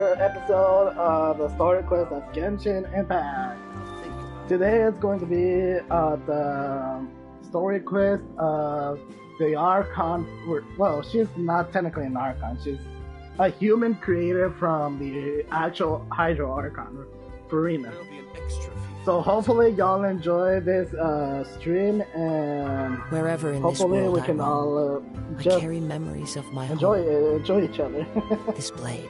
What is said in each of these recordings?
Episode of the story quest of Genshin Impact. Today is going to be the story quest of the Archon. Well, she's not technically an Archon. She's a human created from the actual Hydro Archon, Furina. So hopefully y'all enjoy this stream, and wherever in hopefully this world we can all I just carry memories of my enjoy each other. This blade.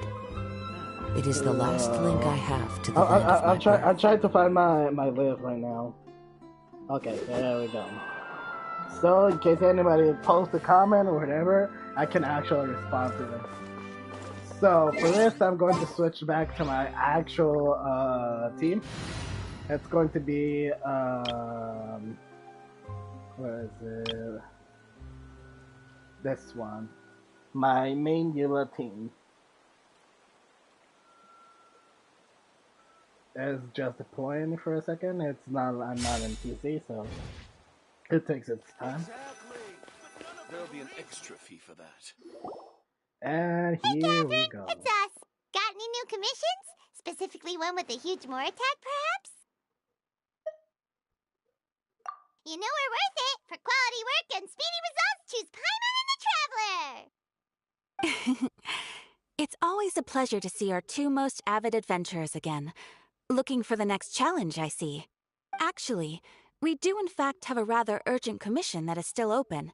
It is the last link I have to the land of my birth. I'm trying to find my live right now. Okay, there we go. So in case anybody posts a comment or whatever, I can actually respond to them. So for this, I'm going to switch back to my actual team. It's going to be where is it? This one, my main Eula team. It's just deploying for a second. It's not. I'm not in PC, so it takes its time. Exactly. There'll be an extra fee for that. And here we go. It's us. Got any new commissions? Specifically one with a huge more attack, perhaps? You know we're worth it. For quality work and speedy results, choose Paimon and the Traveler. It's always a pleasure to see our two most avid adventurers again. Looking for the next challenge, I see. Actually, we do in fact have a rather urgent commission that is still open.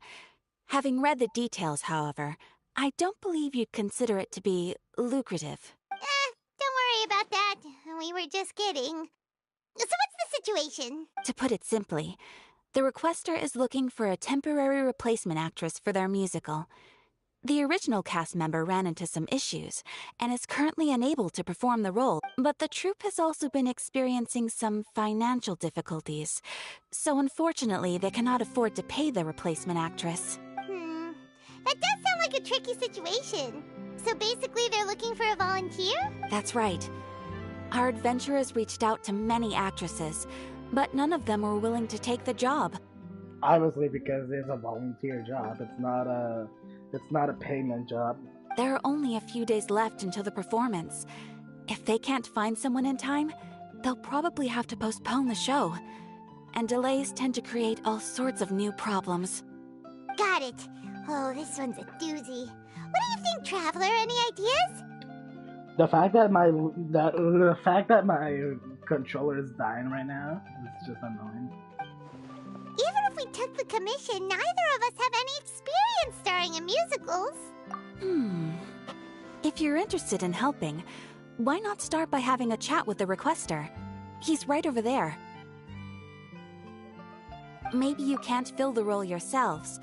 Having read the details, however, I don't believe you'd consider it to be lucrative. Don't worry about that. We were just kidding. So what's the situation? To put it simply, the requester is looking for a temporary replacement actress for their musical. The original cast member ran into some issues and is currently unable to perform the role, but the troupe has also been experiencing some financial difficulties, so unfortunately they cannot afford to pay the replacement actress. That does sound like a tricky situation. So basically they're looking for a volunteer? That's right. Our adventurers reached out to many actresses, but none of them were willing to take the job. Obviously, because it's a volunteer job. It's not a payment job. There are only a few days left until the performance. If they can't find someone in time, they'll probably have to postpone the show. And delays tend to create all sorts of new problems. Got it. Oh, this one's a doozy. What do you think, Traveler? Any ideas? The fact that my controller is dying right now is just annoying. Even if we took the commission, neither of us have any experience starring in musicals. If you're interested in helping, why not start by having a chat with the requester? He's right over there. Maybe you can't fill the role yourselves,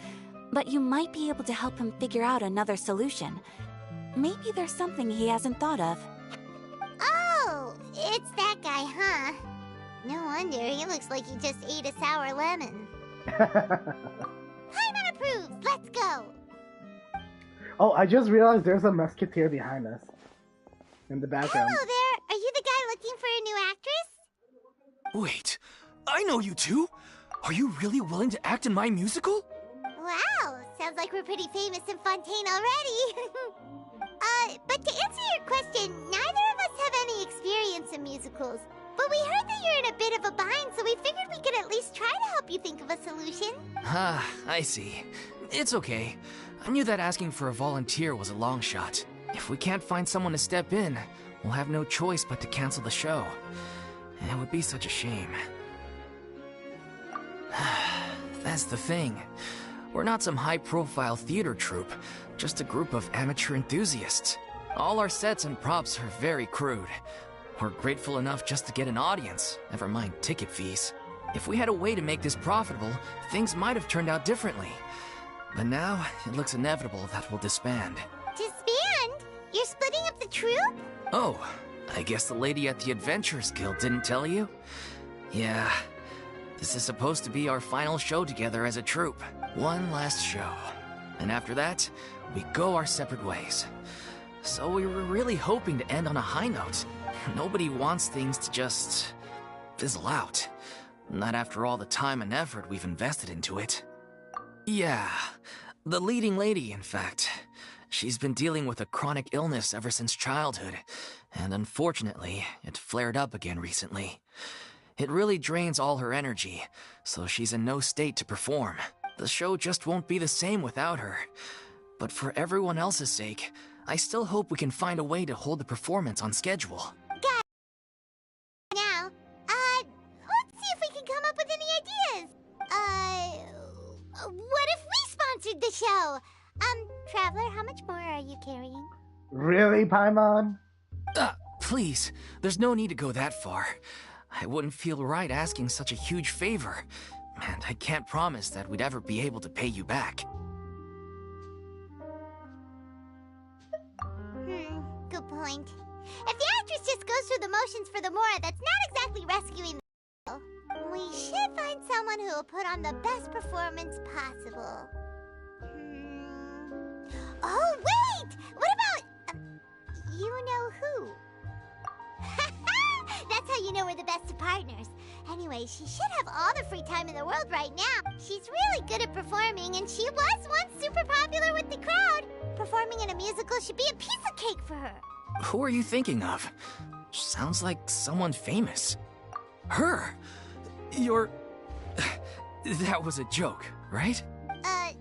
but you might be able to help him figure out another solution. Maybe there's something he hasn't thought of. Oh, it's that guy, huh? No wonder, he looks like he just ate a sour lemon. Paimon approved, let's go! Oh, I just realized there's a musketeer behind us. In the background. Hello there, are you the guy looking for a new actress? Wait, I know you two. Are you really willing to act in my musical? Wow, sounds like we're pretty famous in Fontaine already. But to answer your question, neither of us have any experience in musicals. But we heard that you're in a bit of a bind, so we figured we could at least try to help you think of a solution. Ah, I see. It's okay. I knew that asking for a volunteer was a long shot. If we can't find someone to step in, we'll have no choice but to cancel the show. It would be such a shame. That's the thing. We're not some high-profile theater troupe, just a group of amateur enthusiasts. All our sets and props are very crude. We're grateful enough just to get an audience, never mind ticket fees. If we had a way to make this profitable, things might have turned out differently. But now, it looks inevitable that we'll disband. Disband? You're splitting up the troupe? Oh, I guess the lady at the Adventurers Guild didn't tell you? Yeah, this is supposed to be our final show together as a troupe. One last show. And after that, we go our separate ways. So we were really hoping to end on a high note. Nobody wants things to just fizzle out. Not after all the time and effort we've invested into it. Yeah, the leading lady, in fact. She's been dealing with a chronic illness ever since childhood, and unfortunately, it flared up again recently. It really drains all her energy, so she's in no state to perform. The show just won't be the same without her. But for everyone else's sake, I still hope we can find a way to hold the performance on schedule. Now, let's see if we can come up with any ideas. What if we sponsored the show? Traveler, how much more are you carrying? Really, Paimon? Please, there's no need to go that far. I wouldn't feel right asking such a huge favor, and I can't promise that we'd ever be able to pay you back. Good point. If the actress just goes through the motions for the Mora, that's not exactly rescuing the show. We should find someone who will put on the best performance possible. Oh, wait! What about... you know who? That's how you know we're the best of partners. Anyway, she should have all the free time in the world right now. She's really good at performing, and she was once super popular with the crowd. Performing in a musical should be a piece of cake for her. Who are you thinking of? Sounds like someone famous. Her? You're... That was a joke, right?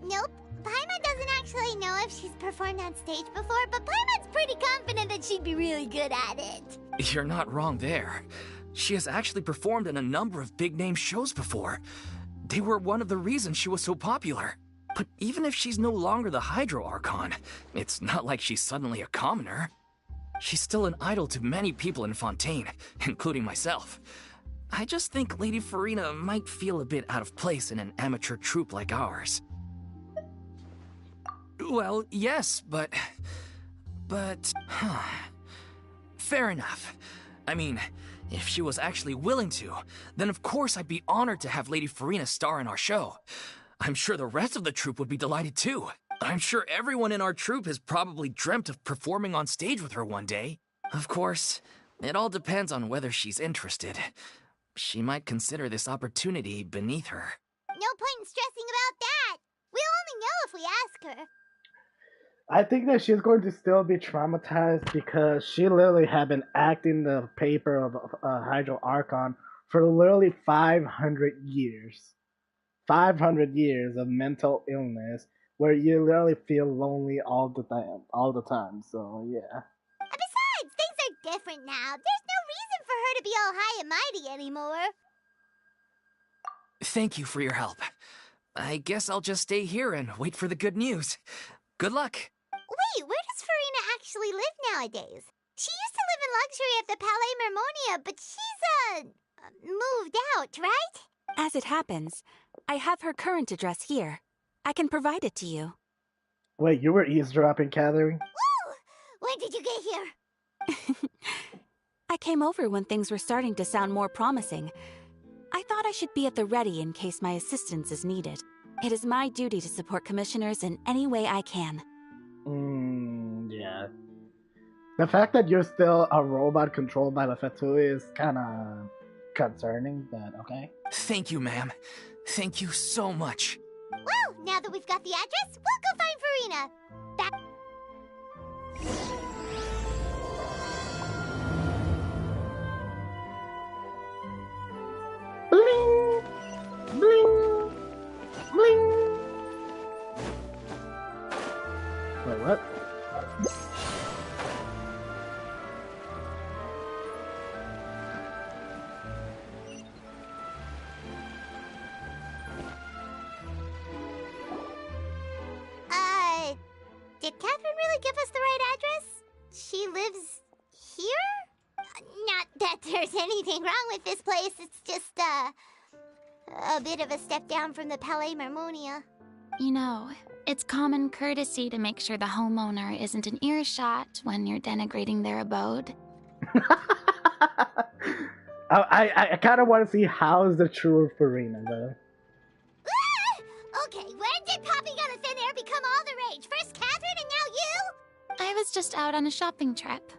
Nope. Paimon doesn't actually know if she's performed on stage before, but Paimon's pretty confident that she'd be really good at it. You're not wrong there. She has actually performed in a number of big-name shows before. They were one of the reasons she was so popular. But even if she's no longer the Hydro Archon, it's not like she's suddenly a commoner. She's still an idol to many people in Fontaine, including myself. I just think Lady Furina might feel a bit out of place in an amateur troupe like ours. Well, yes, but... Fair enough. I mean, if she was actually willing to, then of course I'd be honored to have Lady Furina star in our show. I'm sure the rest of the troupe would be delighted too. I'm sure everyone in our troupe has probably dreamt of performing on stage with her one day. Of course, it all depends on whether she's interested. She might consider this opportunity beneath her. No point in stressing about that. We'll only know if we ask her. I think that she's going to still be traumatized because she literally had been acting the paper of Hydro Archon for literally 500 years. 500 years of mental illness where you literally feel lonely all the time. So yeah. And besides, things are different now. There's no reason for her to be all high and mighty anymore. Thank you for your help. I guess I'll just stay here and wait for the good news. Good luck. Wait, where does Furina actually live nowadays? She used to live in luxury at the Palais Mermonia, but she's, moved out, right? As it happens, I have her current address here. I can provide it to you. Wait, you were eavesdropping, Catherine? Woo! When did you get here? I came over when things were starting to sound more promising. I thought I should be at the ready in case my assistance is needed. It is my duty to support commissioners in any way I can. Yeah. The fact that you're still a robot controlled by the Fatui is kind of concerning, but okay. Thank you, ma'am. Thank you so much. Well, now that we've got the address, we'll go find Furina. Back. Bling! Bling! Bling! Wait, what? Did Catherine really give us the right address? She lives here? Not that there's anything wrong with this place, it's just, a bit of a step down from the Palais Mermonia. You know, it's common courtesy to make sure the homeowner isn't in earshot when you're denigrating their abode. I kind of want to see how's the true Furina, though. Okay, when did popping out of thin air become all the rage? First Catherine and now you? I was just out on a shopping trip.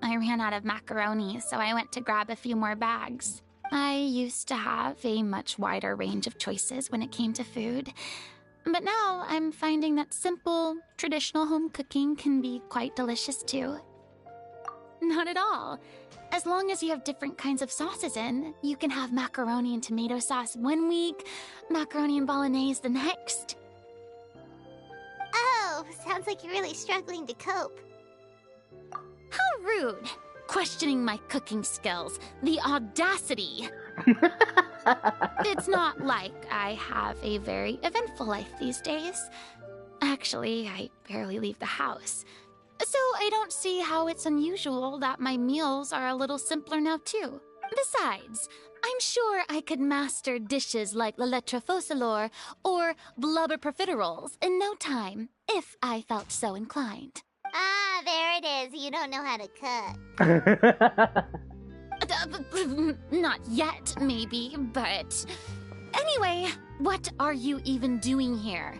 I ran out of macaroni, so I went to grab a few more bags. I used to have a much wider range of choices when it came to food. But now I'm finding that simple, traditional home cooking can be quite delicious too. Not at all. As long as you have different kinds of sauces in, you can have macaroni and tomato sauce one week, macaroni and bolognese the next. Oh, sounds like you're really struggling to cope. How rude! Questioning my cooking skills. The audacity! It's not like I have a very eventful life these days. Actually, I barely leave the house. So I don't see how it's unusual that my meals are a little simpler now too. Besides, I'm sure I could master dishes like la lettre faucilor or blubber profiteroles in no time, if I felt so inclined. Ah, there it is. You don't know how to cook. Not yet, maybe, but... Anyway, what are you even doing here?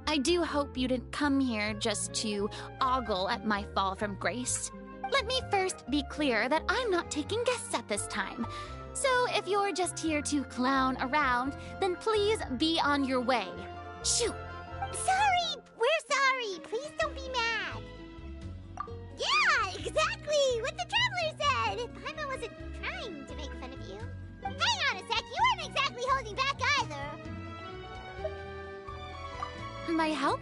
I do hope you didn't come here just to ogle at my fall from grace. Let me first be clear that I'm not taking guests at this time. So if you're just here to clown around, then please be on your way. Shoot! Sorry! We're sorry! Please don't be mad! Yeah, exactly! What the Traveler said! Paimon wasn't trying to make fun of you. Hang on a sec, you weren't exactly holding back either. My help?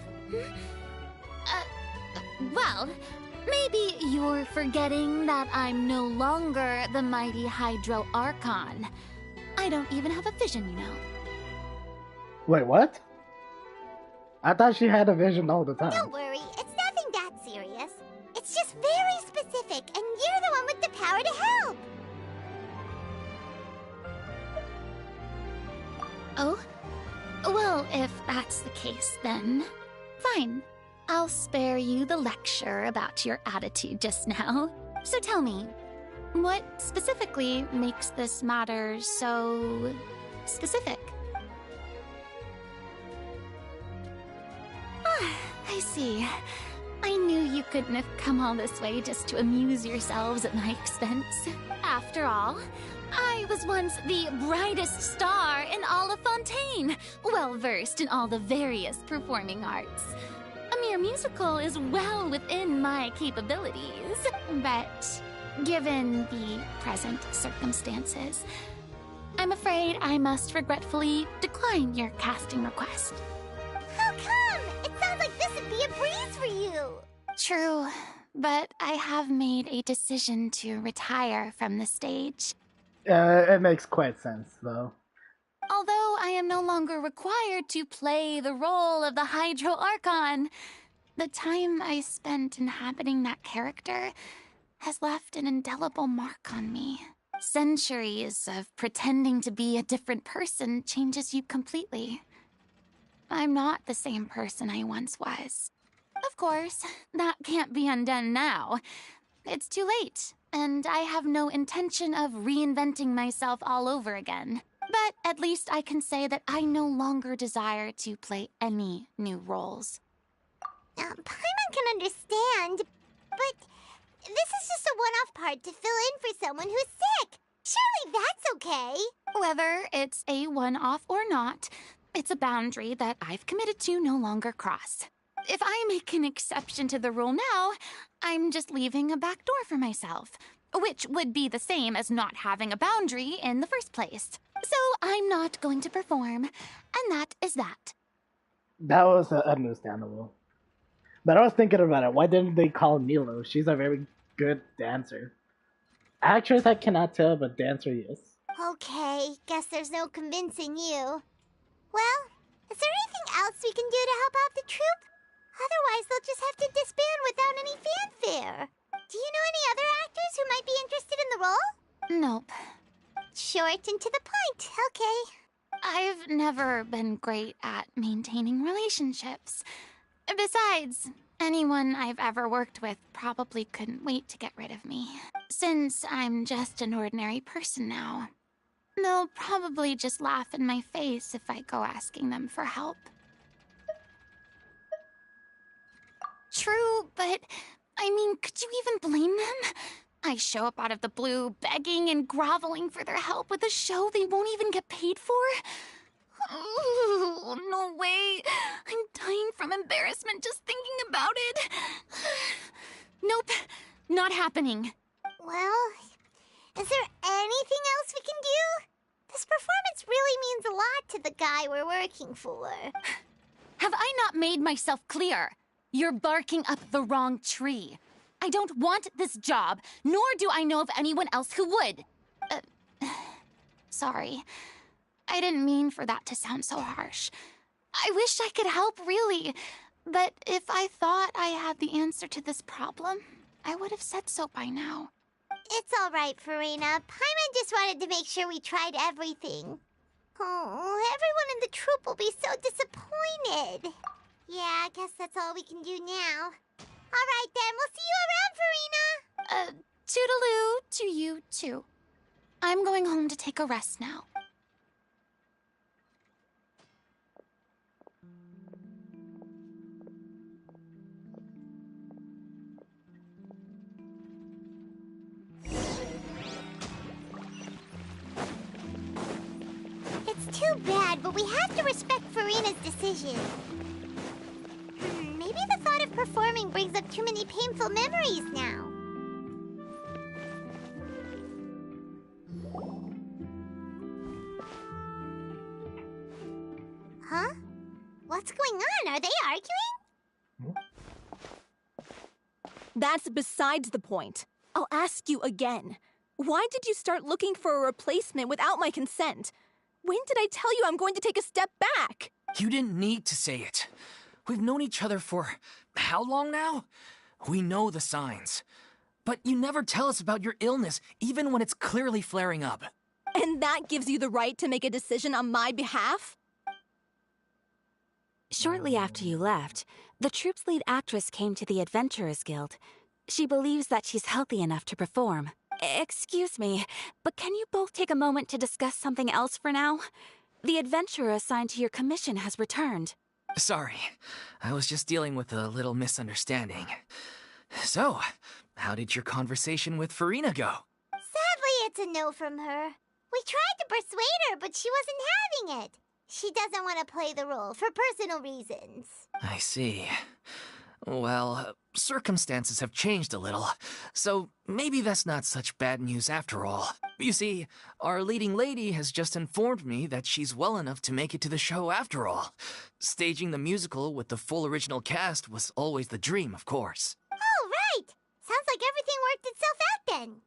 Well, maybe you're forgetting that I'm no longer the mighty Hydro Archon. I don't even have a vision, you know. Wait, what? I thought she had a vision all the time. Don't worry, it's nothing that serious. It's just very specific, and you're the one with the power to help. Oh? Well, if that's the case, then fine. I'll spare you the lecture about your attitude just now. So tell me, what specifically makes this matter so specific? Ah, I see. I knew you couldn't have come all this way just to amuse yourselves at my expense. After all, I was once the brightest star in all of Fontaine, well-versed in all the various performing arts. A mere musical is well within my capabilities, but given the present circumstances, I'm afraid I must regretfully decline your casting request. How come? It sounds like this would be a breeze for you. True, but I have made a decision to retire from the stage. It makes quite sense, though. Although I am no longer required to play the role of the Hydro Archon, the time I spent inhabiting that character has left an indelible mark on me. Centuries of pretending to be a different person changes you completely. I'm not the same person I once was. Of course, that can't be undone now. It's too late, and I have no intention of reinventing myself all over again. But at least I can say that I no longer desire to play any new roles. Paimon can understand, but this is just a one-off part to fill in for someone who's sick. Surely that's okay. Whether it's a one-off or not, it's a boundary that I've committed to no longer cross. If I make an exception to the rule now, I'm just leaving a back door for myself, which would be the same as not having a boundary in the first place. So I'm not going to perform, and that is that. That was understandable. But I was thinking about it. Why didn't they call Milo? She's a very good dancer. Actress, I cannot tell, but dancer, yes. Okay, guess there's no convincing you. Well, is there anything else we can do to help out the troupe? Otherwise, they'll just have to disband without any fanfare. Do you know any other actors who might be interested in the role? Nope. Short and to the point, okay. I've never been great at maintaining relationships. Besides, anyone I've ever worked with probably couldn't wait to get rid of me. Since I'm just an ordinary person now, they'll probably just laugh in my face if I go asking them for help. True, but I mean, could you even blame them? I show up out of the blue, begging and groveling for their help with a show they won't even get paid for? Oh, no way. I'm dying from embarrassment just thinking about it. Nope, not happening. Well, is there anything else we can do? This performance really means a lot to the guy we're working for. Have I not made myself clear? You're barking up the wrong tree. I don't want this job, nor do I know of anyone else who would. Sorry. I didn't mean for that to sound so harsh. I wish I could help, really. But if I thought I had the answer to this problem, I would have said so by now. It's all right, Furina. Paimon just wanted to make sure we tried everything. Oh, everyone in the troupe will be so disappointed. Yeah, I guess that's all we can do now. All right, then. We'll see you around, Furina. Toodaloo to you, too. I'm going home to take a rest now. It's too bad, but we have to respect Furina's decision. Maybe the thought of performing brings up too many painful memories now. Huh? What's going on? Are they arguing? That's besides the point. I'll ask you again. Why did you start looking for a replacement without my consent? When did I tell you I'm going to take a step back? You didn't need to say it. We've known each other for how long now? We know the signs. But you never tell us about your illness, even when it's clearly flaring up. And that gives you the right to make a decision on my behalf? Shortly after you left, the troupe's lead actress came to the Adventurers Guild. She believes that she's healthy enough to perform. Excuse me, but can you both take a moment to discuss something else for now? The adventurer assigned to your commission has returned. Sorry, I was just dealing with a little misunderstanding. So, how did your conversation with Furina go? Sadly, it's a no from her. We tried to persuade her, but she wasn't having it. She doesn't want to play the role for personal reasons. I see. Well, circumstances have changed a little, so maybe that's not such bad news after all. You see, our leading lady has just informed me that she's well enough to make it to the show after all. Staging the musical with the full original cast was always the dream, of course. Oh, right! Sounds like everything worked itself out then.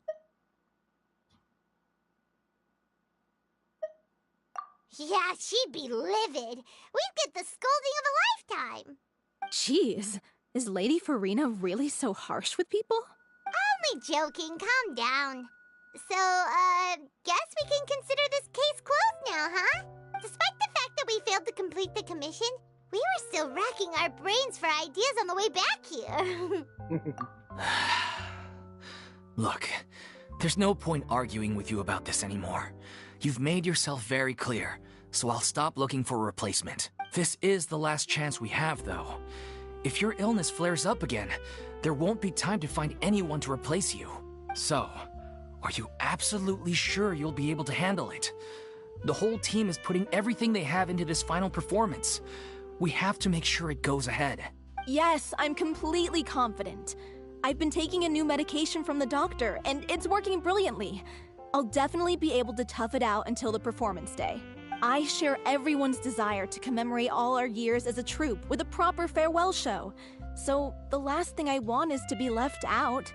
Yeah, she'd be livid. We'd get the scolding of a lifetime. Jeez, is Lady Furina really so harsh with people? Only joking, calm down. So, guess we can consider this case closed now, huh? Despite the fact that we failed to complete the commission, we were still racking our brains for ideas on the way back here. Look, there's no point arguing with you about this anymore. You've made yourself very clear, so I'll stop looking for a replacement. This is the last chance we have, though. If your illness flares up again, there won't be time to find anyone to replace you. So, are you absolutely sure you'll be able to handle it? The whole team is putting everything they have into this final performance. We have to make sure it goes ahead. Yes, I'm completely confident. I've been taking a new medication from the doctor, and it's working brilliantly. I'll definitely be able to tough it out until the performance day. I share everyone's desire to commemorate all our years as a troupe with a proper farewell show. So the last thing I want is to be left out.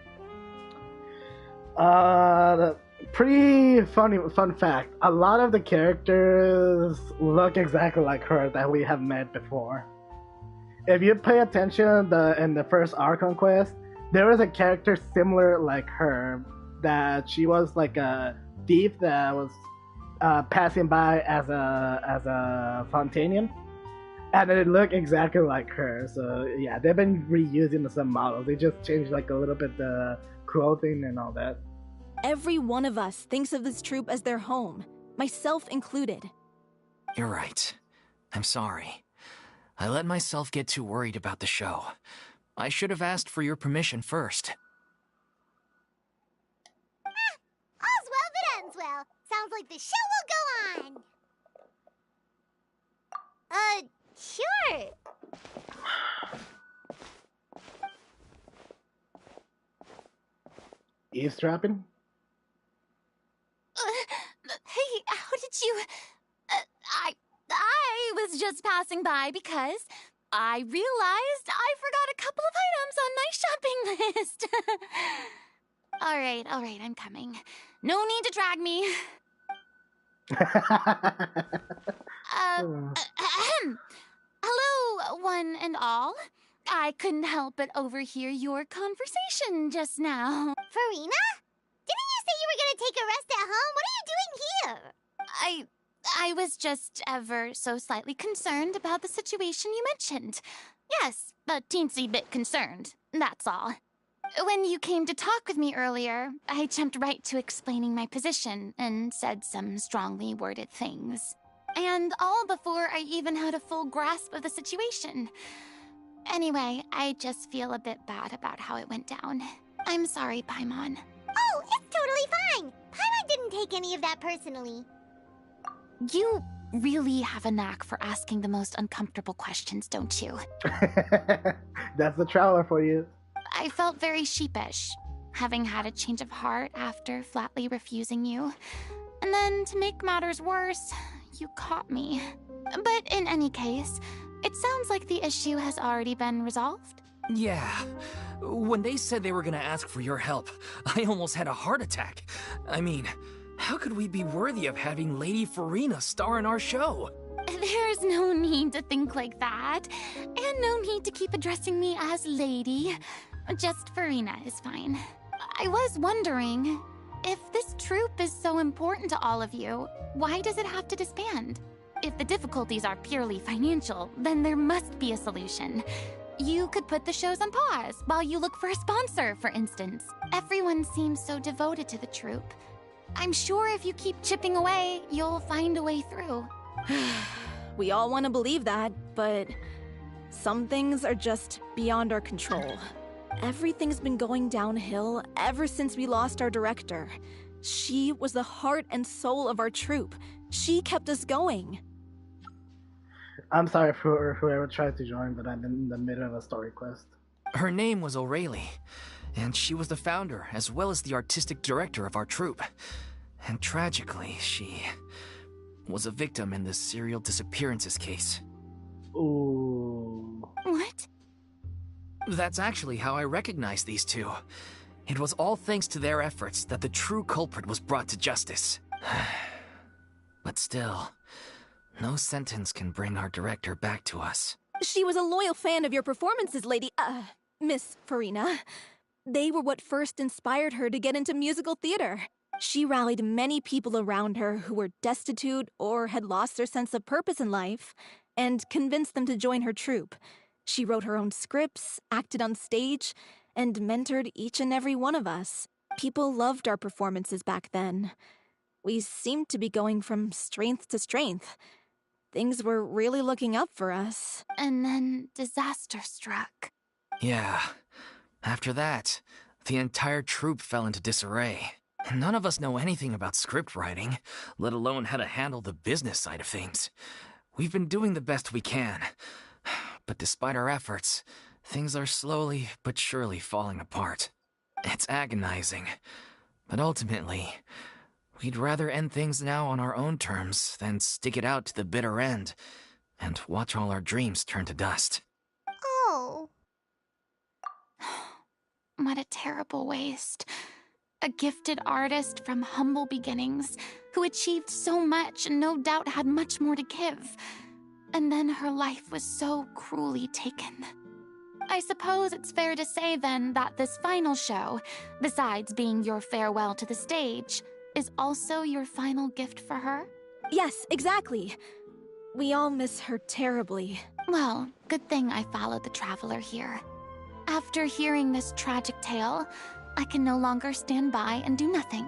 Pretty fun fact. A lot of the characters look exactly like her that we have met before. If you pay attention in the first Archon quest, there was a character similar like her, that she was like a thief that was passing by as a Fontanian, and it looked exactly like her. So yeah, they've been reusing some models. They just changed like a little bit the clothing and all that. Every one of us thinks of this troupe as their home, myself included. You're right. I'm sorry. I let myself get too worried about the show. I should have asked for your permission first. All's well that ends well. Sounds like the show will go on. Sure. Eavesdropping? Hey, how did you... I was just passing by because I realized I forgot a couple of items on my shopping list. All right, I'm coming. No need to drag me. Hello, one and all. I couldn't help but overhear your conversation just now. Furina? Didn't you say you were gonna take a rest at home? What are you doing here? I was just ever so slightly concerned about the situation you mentioned. Yes, a teensy bit concerned, that's all. When you came to talk with me earlier, I jumped right to explaining my position and said some strongly worded things. And all before I even had a full grasp of the situation. Anyway, I just feel a bit bad about how it went down. I'm sorry, Paimon. Oh, it's totally fine. Paimon didn't take any of that personally. You really have a knack for asking the most uncomfortable questions, don't you? That's the traveler for you. I felt very sheepish, having had a change of heart after flatly refusing you. And then, to make matters worse, you caught me. But in any case, it sounds like the issue has already been resolved. Yeah. When they said they were gonna ask for your help, I almost had a heart attack. I mean, how could we be worthy of having Lady Furina star in our show? There's no need to think like that, and no need to keep addressing me as Lady. Just Furina is fine. I was wondering, if this troupe is so important to all of you, why does it have to disband? If the difficulties are purely financial, then there must be a solution. You could put the shows on pause while you look for a sponsor, for instance. Everyone seems so devoted to the troupe. I'm sure if you keep chipping away, you'll find a way through. We all want to believe that, but some things are just beyond our control. Everything's been going downhill ever since we lost our director. She was the heart and soul of our troupe. She kept us going. I'm sorry for whoever tried to join, but I'm in the middle of a story quest. Her name was O'Reilly, and she was the founder as well as the artistic director of our troupe. And tragically, she was a victim in the serial disappearances case. Ooh. What? That's actually how I recognized these two. It was all thanks to their efforts that the true culprit was brought to justice. But still, no sentence can bring our director back to us. She was a loyal fan of your performances, Miss Furina. They were what first inspired her to get into musical theater. She rallied many people around her who were destitute or had lost their sense of purpose in life, and convinced them to join her troupe. She wrote her own scripts, acted on stage, and mentored each and every one of us. People loved our performances back then. We seemed to be going from strength to strength. Things were really looking up for us. And then disaster struck. Yeah. After that, the entire troupe fell into disarray. None of us know anything about script writing, let alone how to handle the business side of things. We've been doing the best we can. But despite our efforts, things are slowly but surely falling apart. It's agonizing. But ultimately, we'd rather end things now on our own terms than stick it out to the bitter end and watch all our dreams turn to dust. Oh. What a terrible waste. A gifted artist from humble beginnings who achieved so much and no doubt had much more to give. And then her life was so cruelly taken. I suppose it's fair to say then that this final show, besides being your farewell to the stage, is also your final gift for her? Yes, exactly. We all miss her terribly. Well, good thing I followed the traveler here. After hearing this tragic tale, I can no longer stand by and do nothing.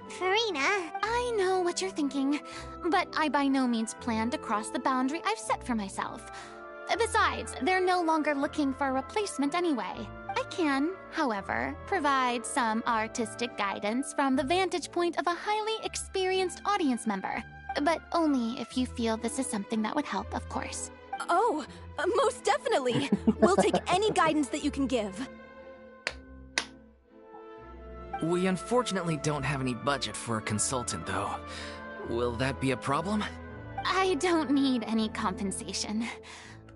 Furina. I know what you're thinking, but I by no means plan to cross the boundary I've set for myself. Besides, they're no longer looking for a replacement anyway. I can, however, provide some artistic guidance from the vantage point of a highly experienced audience member, but only if you feel this is something that would help, of course. Oh, most definitely. We'll take any guidance that you can give. We unfortunately don't have any budget for a consultant, though. Will that be a problem? I don't need any compensation.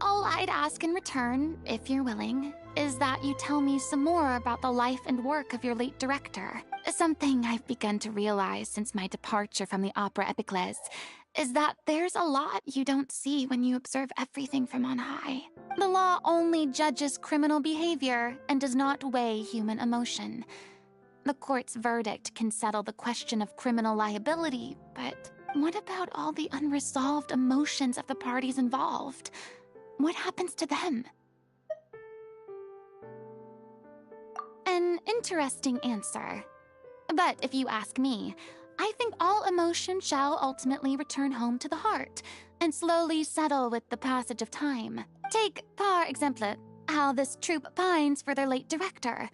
All I'd ask in return, if you're willing, is that you tell me some more about the life and work of your late director. Something I've begun to realize since my departure from the Opera Epiclese is that there's a lot you don't see when you observe everything from on high. The law only judges criminal behavior and does not weigh human emotion. The court's verdict can settle the question of criminal liability, but what about all the unresolved emotions of the parties involved? What happens to them? An interesting answer. But if you ask me, I think all emotion shall ultimately return home to the heart and slowly settle with the passage of time. Take, par exemple, how this troupe pines for their late director.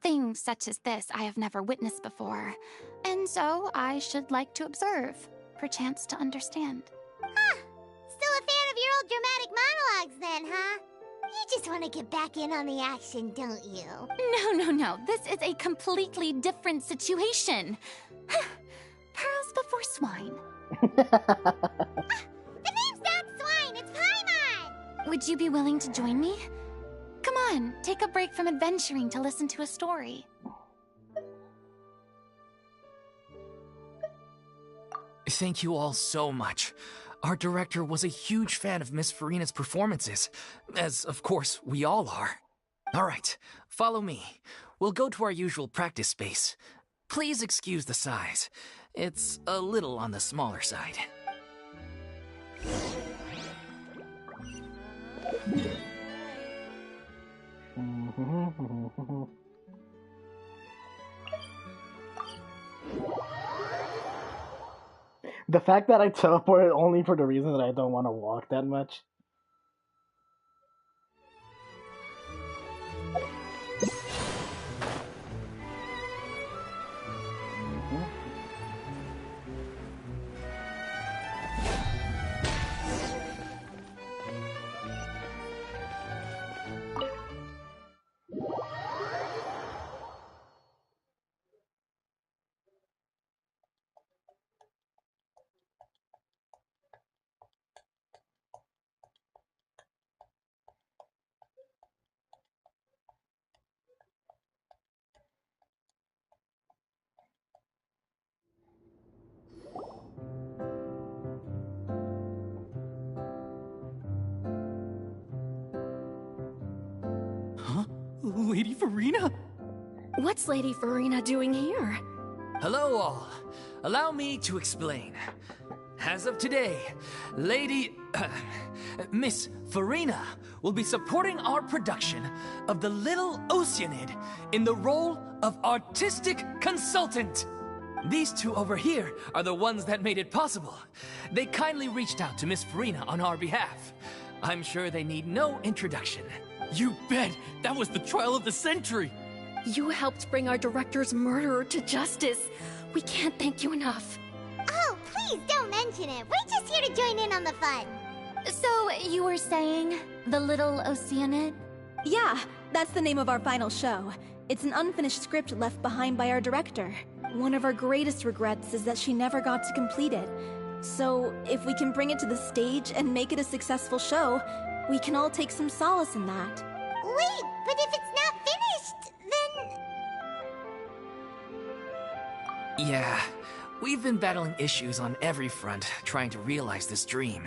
Things such as this I have never witnessed before, and so I should like to observe, perchance to understand. Huh. Still a fan of your old dramatic monologues then, huh? You just want to get back in on the action, don't you? No. This is a completely different situation. Pearls before swine. The name's not Swine, it's Paimon! Would you be willing to join me? Come on, take a break from adventuring to listen to a story. Thank you all so much. Our director was a huge fan of Miss Furina's performances, as of course we all are. All right, follow me. We'll go to our usual practice space. Please excuse the size. It's a little on the smaller side. The fact that I teleported only for the reason that I don't want to walk that much. Huh? Lady Furina? What's Lady Furina doing here? Hello all. Allow me to explain. As of today, Miss Furina will be supporting our production of The Little Oceanid in the role of artistic consultant. These two over here are the ones that made it possible. They kindly reached out to Miss Furina on our behalf. I'm sure they need no introduction. You bet! That was the trial of the century! You helped bring our director's murderer to justice. We can't thank you enough. Oh, please don't mention it. We're just here to join in on the fun. So, you were saying, The Little Oceanid? Yeah, that's the name of our final show. It's an unfinished script left behind by our director. One of our greatest regrets is that she never got to complete it. So, if we can bring it to the stage and make it a successful show, we can all take some solace in that. Wait, but if it's not finished, then... Yeah, we've been battling issues on every front trying to realize this dream.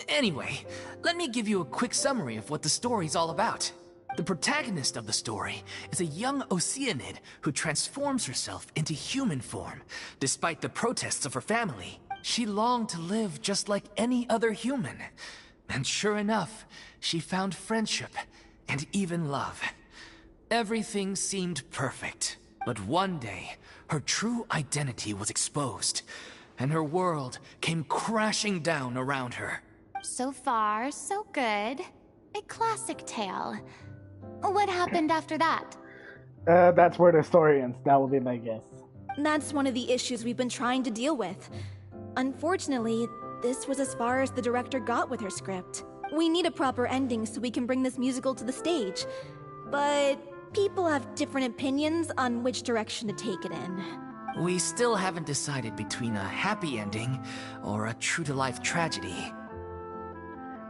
Anyway, let me give you a quick summary of what the story's all about. The protagonist of the story is a young Oceanid who transforms herself into human form, despite the protests of her family. She longed to live just like any other human. And sure enough, she found friendship and even love. Everything seemed perfect. But one day, her true identity was exposed, and her world came crashing down around her. So far, so good. A classic tale. What happened after that? That's where the story ends. That will be my guess. That's one of the issues we've been trying to deal with. Unfortunately, this was as far as the director got with her script. We need a proper ending so we can bring this musical to the stage. But people have different opinions on which direction to take it in. We still haven't decided between a happy ending or a true-to-life tragedy.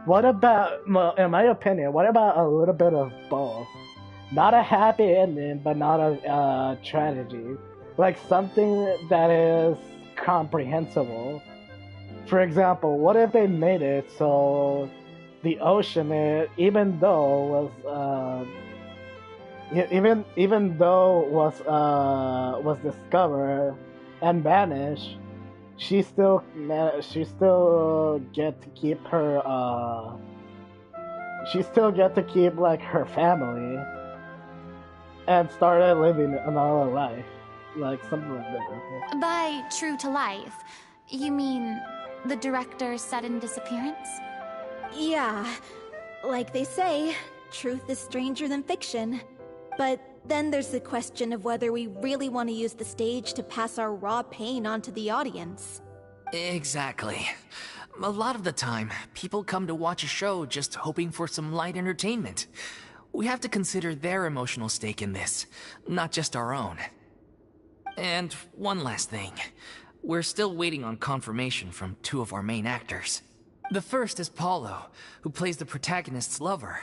What about, well, in my opinion, what about a little bit of both? Not a happy ending, but not a tragedy. Like something that is comprehensible. For example, what if they made it so the ocean, even though was discovered and vanished, she still get to keep her like her family and started living another life, like something like that. By true to life, you mean the director's sudden disappearance? Yeah, like they say, truth is stranger than fiction. But then there's the question of whether we really want to use the stage to pass our raw pain onto the audience. Exactly. A lot of the time, people come to watch a show just hoping for some light entertainment. We have to consider their emotional stake in this, not just our own. And one last thing. We're still waiting on confirmation from two of our main actors. The first is Paulo, who plays the protagonist's lover.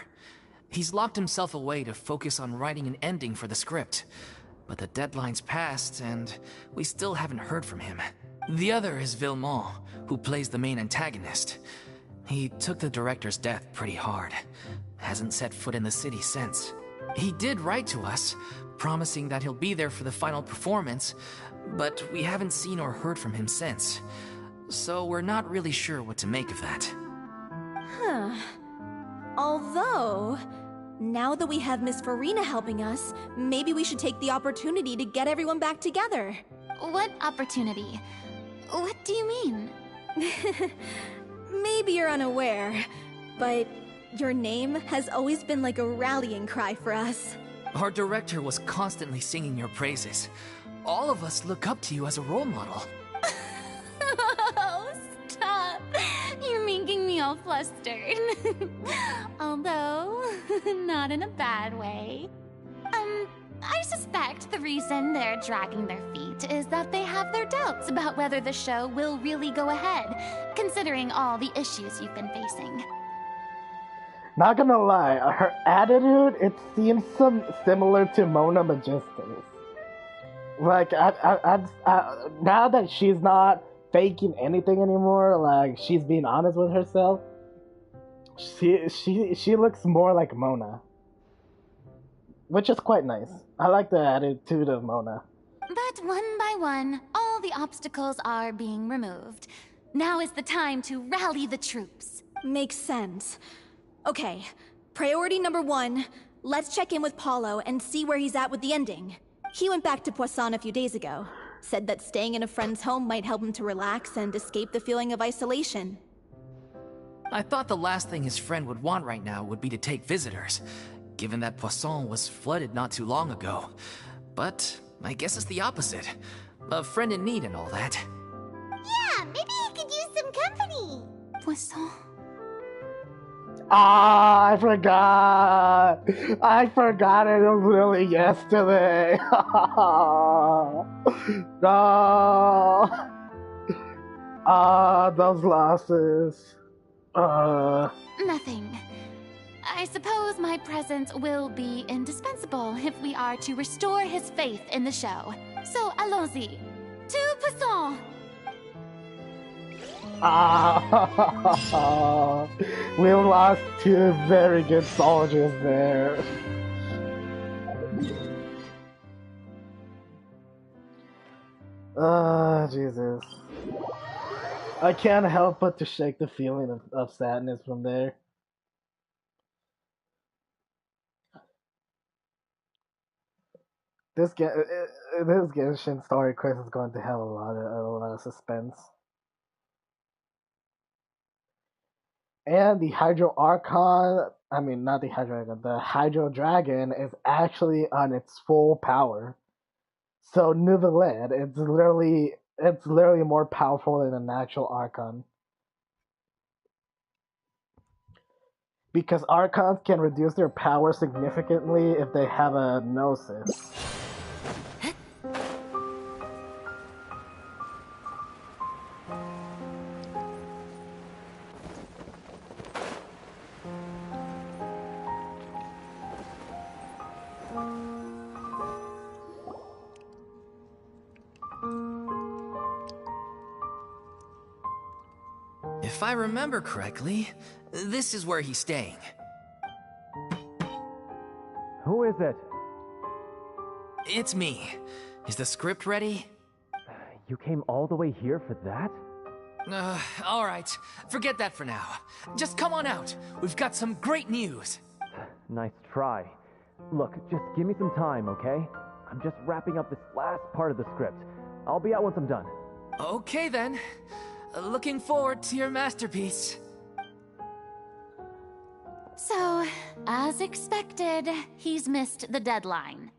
He's locked himself away to focus on writing an ending for the script. But the deadline's passed, and we still haven't heard from him. The other is Villemont, who plays the main antagonist. He took the director's death pretty hard. Hasn't set foot in the city since. He did write to us, promising that he'll be there for the final performance, but we haven't seen or heard from him since. So we're not really sure what to make of that. Huh. Although, now that we have Miss Furina helping us, maybe we should take the opportunity to get everyone back together. What opportunity? What do you mean? Maybe you're unaware, but your name has always been like a rallying cry for us. Our director was constantly singing your praises. All of us look up to you as a role model. Oh, stop! You're making me all flustered. Although, not in a bad way. I suspect the reason they're dragging their feet is that they have their doubts about whether the show will really go ahead, considering all the issues you've been facing. Not gonna lie, her attitude, it seems similar to Mona Majestic's. Like, now that she's not faking anything anymore, like, she's being honest with herself, she looks more like Mona. Which is quite nice. I like the attitude of Mona. But one by one, all the obstacles are being removed. Now is the time to rally the troops. Makes sense. Okay, priority number 1, let's check in with Paulo and see where he's at with the ending. He went back to Poisson a few days ago. Said that staying in a friend's home might help him to relax and escape the feeling of isolation. I thought the last thing his friend would want right now would be to take visitors, given that Poisson was flooded not too long ago. But I guess it's the opposite. A friend in need and all that. Yeah, maybe he could use some company. Poisson. Ah, I forgot. I forgot it was really yesterday. No. Ah, those losses. Nothing. I suppose my presence will be indispensable if we are to restore his faith in the show. So allons-y. To Poisson! Ah, we lost 2 very good soldiers there. Ah, Jesus. I can't help but to shake the feeling of sadness from there. This Genshin story quest is going to have a lot of suspense. And the Hydro Archon, I mean not the Hydro Archon, the Hydro Dragon is actually on its full power. So Nouvellette, it's literally more powerful than a natural Archon. because Archons can reduce their power significantly if they have a gnosis. If I remember correctly, this is where he's staying. Who is it? It's me. Is the script ready? You came all the way here for that? All right. Forget that for now. Just come on out. We've got some great news. Nice try. Look, just give me some time, okay? I'm just wrapping up this last part of the script. I'll be out once I'm done. Okay then. Looking forward to your masterpiece. So, as expected, he's missed the deadline.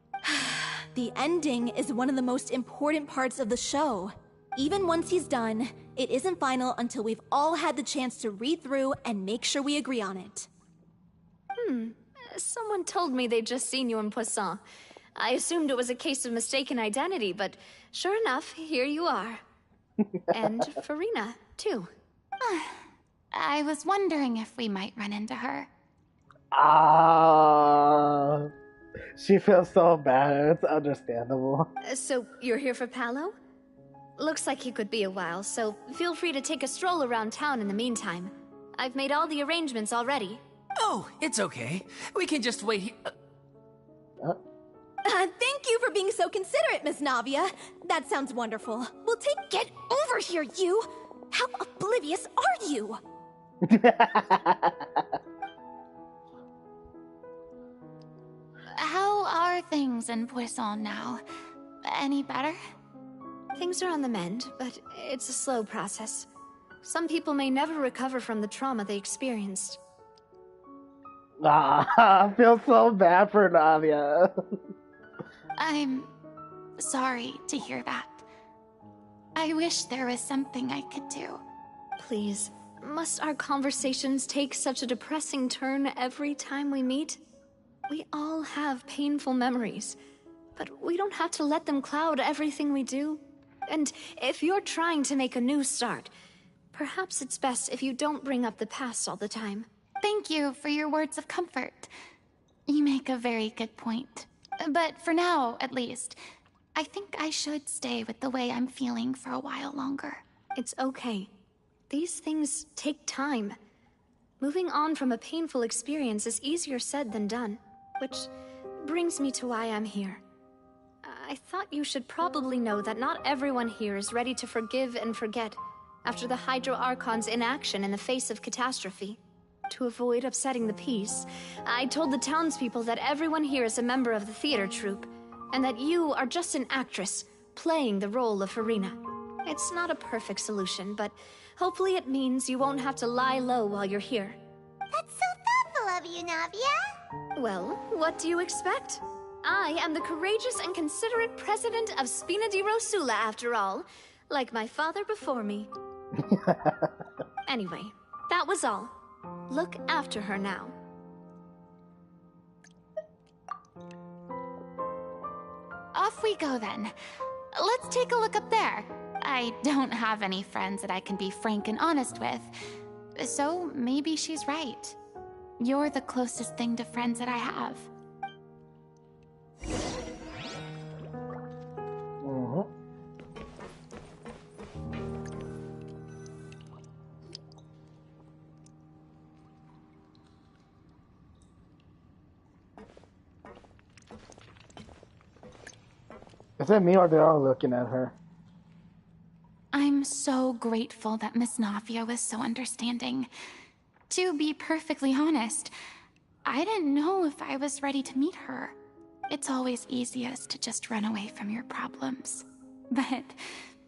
The ending is one of the most important parts of the show. Even once he's done, it isn't final until we've all had the chance to read through and make sure we agree on it. Someone told me they'd just seen you in Poisson. I assumed it was a case of mistaken identity, but sure enough, here you are. And Furina, too. I was wondering if we might run into her. She feels so bad. It's understandable. So, you're here for Paolo? Looks like he could be a while, so feel free to take a stroll around town in the meantime. I've made all the arrangements already. Oh, it's okay. We can just wait here. Thank you for being so considerate, Miss Navia. That sounds wonderful. Get over here, you! How oblivious are you? How are things in Poisson now? Any better? Things are on the mend, but it's a slow process. Some people may never recover from the trauma they experienced. I feel so bad for Navia. I'm sorry to hear that. I wish there was something I could do. Please, must our conversations take such a depressing turn every time we meet? We all have painful memories, but we don't have to let them cloud everything we do. And if you're trying to make a new start, perhaps it's best if you don't bring up the past all the time. Thank you for your words of comfort. You make a very good point. But for now, at least, I think I should stay with the way I'm feeling for a while longer. It's okay. These things take time. Moving on from a painful experience is easier said than done, which brings me to why I'm here. I thought you should probably know that not everyone here is ready to forgive and forget after the Hydro Archon's inaction in the face of catastrophe. To avoid upsetting the peace, I told the townspeople that everyone here is a member of the theater troupe, and that you are just an actress playing the role of Furina. It's not a perfect solution, but hopefully it means you won't have to lie low while you're here. That's so thoughtful of you, Navia. Well, what do you expect? I am the courageous and considerate president of Spina di Rosula, after all, like my father before me. Anyway, that was all. Look after her now. Off we go then. Let's take a look up there. I don't have any friends that I can be frank and honest with, so maybe she's right. You're the closest thing to friends that I have. Is it me or they're all looking at her? I'm so grateful that Miss Navia was so understanding. To be perfectly honest, I didn't know if I was ready to meet her. It's always easiest to just run away from your problems. But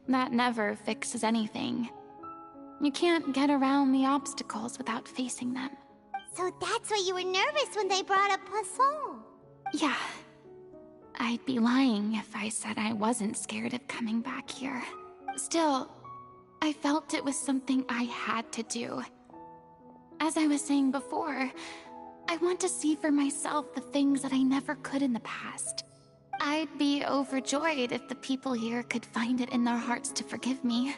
that never fixes anything. You can't get around the obstacles without facing them. So that's why you were nervous when they brought up Poisson. Yeah. I'd be lying if I said I wasn't scared of coming back here. Still, I felt it was something I had to do. as I was saying before, I want to see for myself the things that I never could in the past. I'd be overjoyed if the people here could find it in their hearts to forgive me.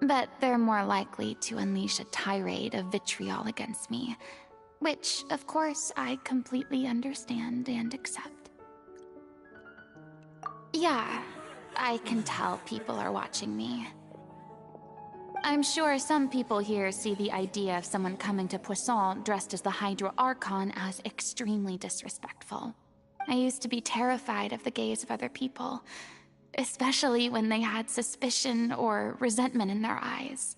But they're more likely to unleash a tirade of vitriol against me. Which, of course, I completely understand and accept. Yeah, I can tell people are watching me. I'm sure some people here see the idea of someone coming to Poisson dressed as the Hydro Archon as extremely disrespectful. I used to be terrified of the gaze of other people, especially when they had suspicion or resentment in their eyes.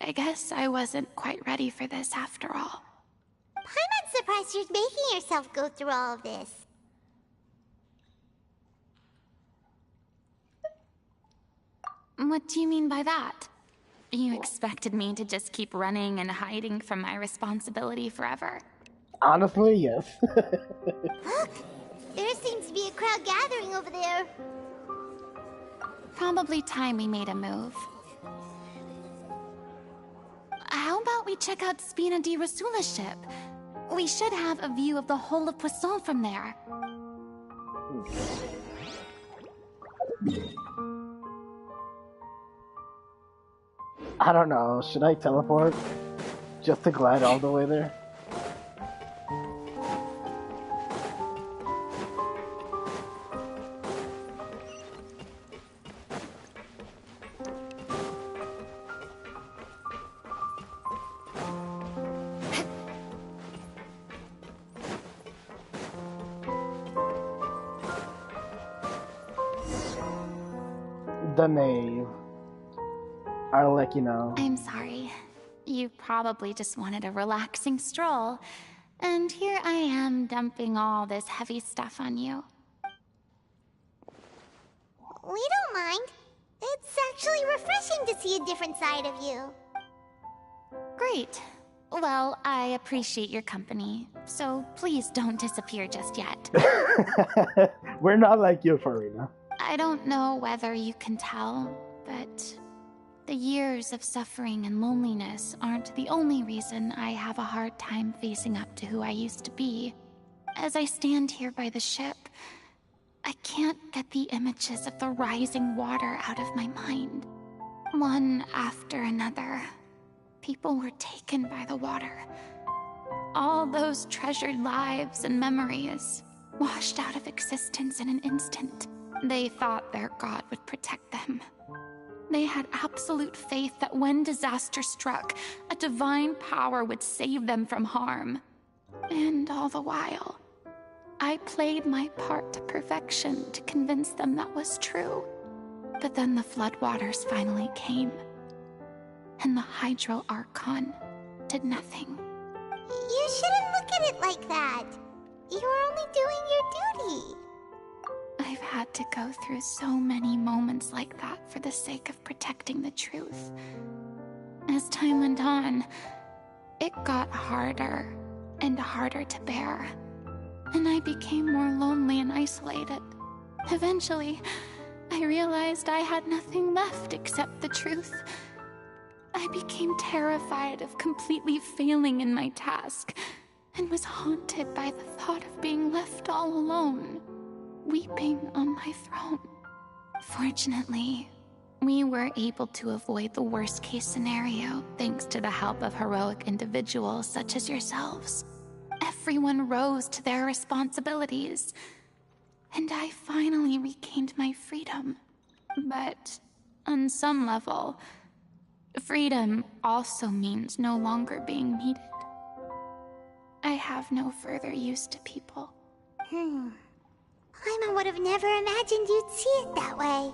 I guess I wasn't quite ready for this after all. I'm not surprised you're making yourself go through all of this. What do you mean by that? You expected me to just keep running and hiding from my responsibility forever? Honestly, yes. Look! There seems to be a crowd gathering over there. Probably time we made a move. How about we check out Spina di Rasula's ship? We should have a view of the whole of Poisson from there. I don't know. Should I teleport? Just to glide all the way there? The knave. I'll let you know. I'm sorry. You probably just wanted a relaxing stroll. And here I am dumping all this heavy stuff on you. We don't mind. It's actually refreshing to see a different side of you. Great. Well, I appreciate your company, so please don't disappear just yet. We're not like you, Furina. I don't know whether you can tell, but the years of suffering and loneliness aren't the only reason I have a hard time facing up to who I used to be. As I stand here by the ship, I can't get the images of the rising water out of my mind. One after another, people were taken by the water. All those treasured lives and memories washed out of existence in an instant. They thought their god would protect them. They had absolute faith that when disaster struck, a divine power would save them from harm. And all the while, I played my part to perfection to convince them that was true. But then the floodwaters finally came, and the Hydro Archon did nothing. You shouldn't look at it like that. You're only doing your duty. I've had to go through so many moments like that for the sake of protecting the truth. As time went on, it got harder and harder to bear, and I became more lonely and isolated. Eventually, I realized I had nothing left except the truth. I became terrified of completely failing in my task, and was haunted by the thought of being left all alone, weeping on my throne. Fortunately, we were able to avoid the worst-case scenario thanks to the help of heroic individuals such as yourselves. Everyone rose to their responsibilities, and I finally regained my freedom. But on some level, freedom also means no longer being needed. I have no further use to people. Paimon would have never imagined you'd see it that way.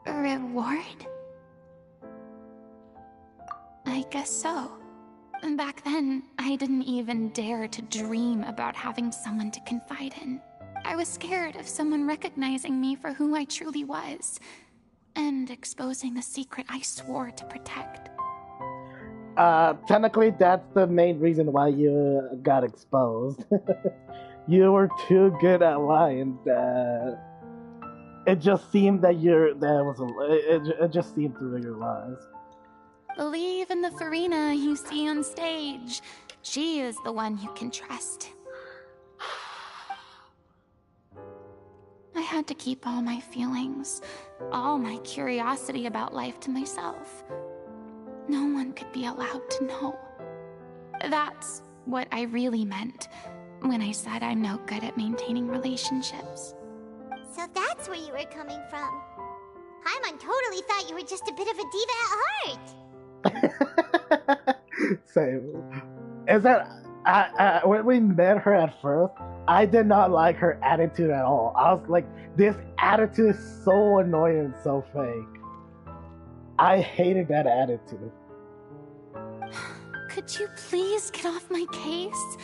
A reward? I guess so. Back then, I didn't even dare to dream about having someone to confide in. I was scared of someone recognizing me for who I truly was, and exposing the secret I swore to protect. Technically, that's the main reason why you got exposed. You were too good at lying. It just seemed that it just seemed through your lies. Believe in the Furina you see on stage. She is the one you can trust. I had to keep all my feelings, all my curiosity about life to myself. No one could be allowed to know. That's what I really meant when I said I'm no good at maintaining relationships. So that's where you were coming from. Paimon totally thought you were just a bit of a diva at heart. Same. Is that when we met her at first, I did not like her attitude at all. I was like, this attitude is so annoying and so fake. I hated that attitude. Could you please get off my case?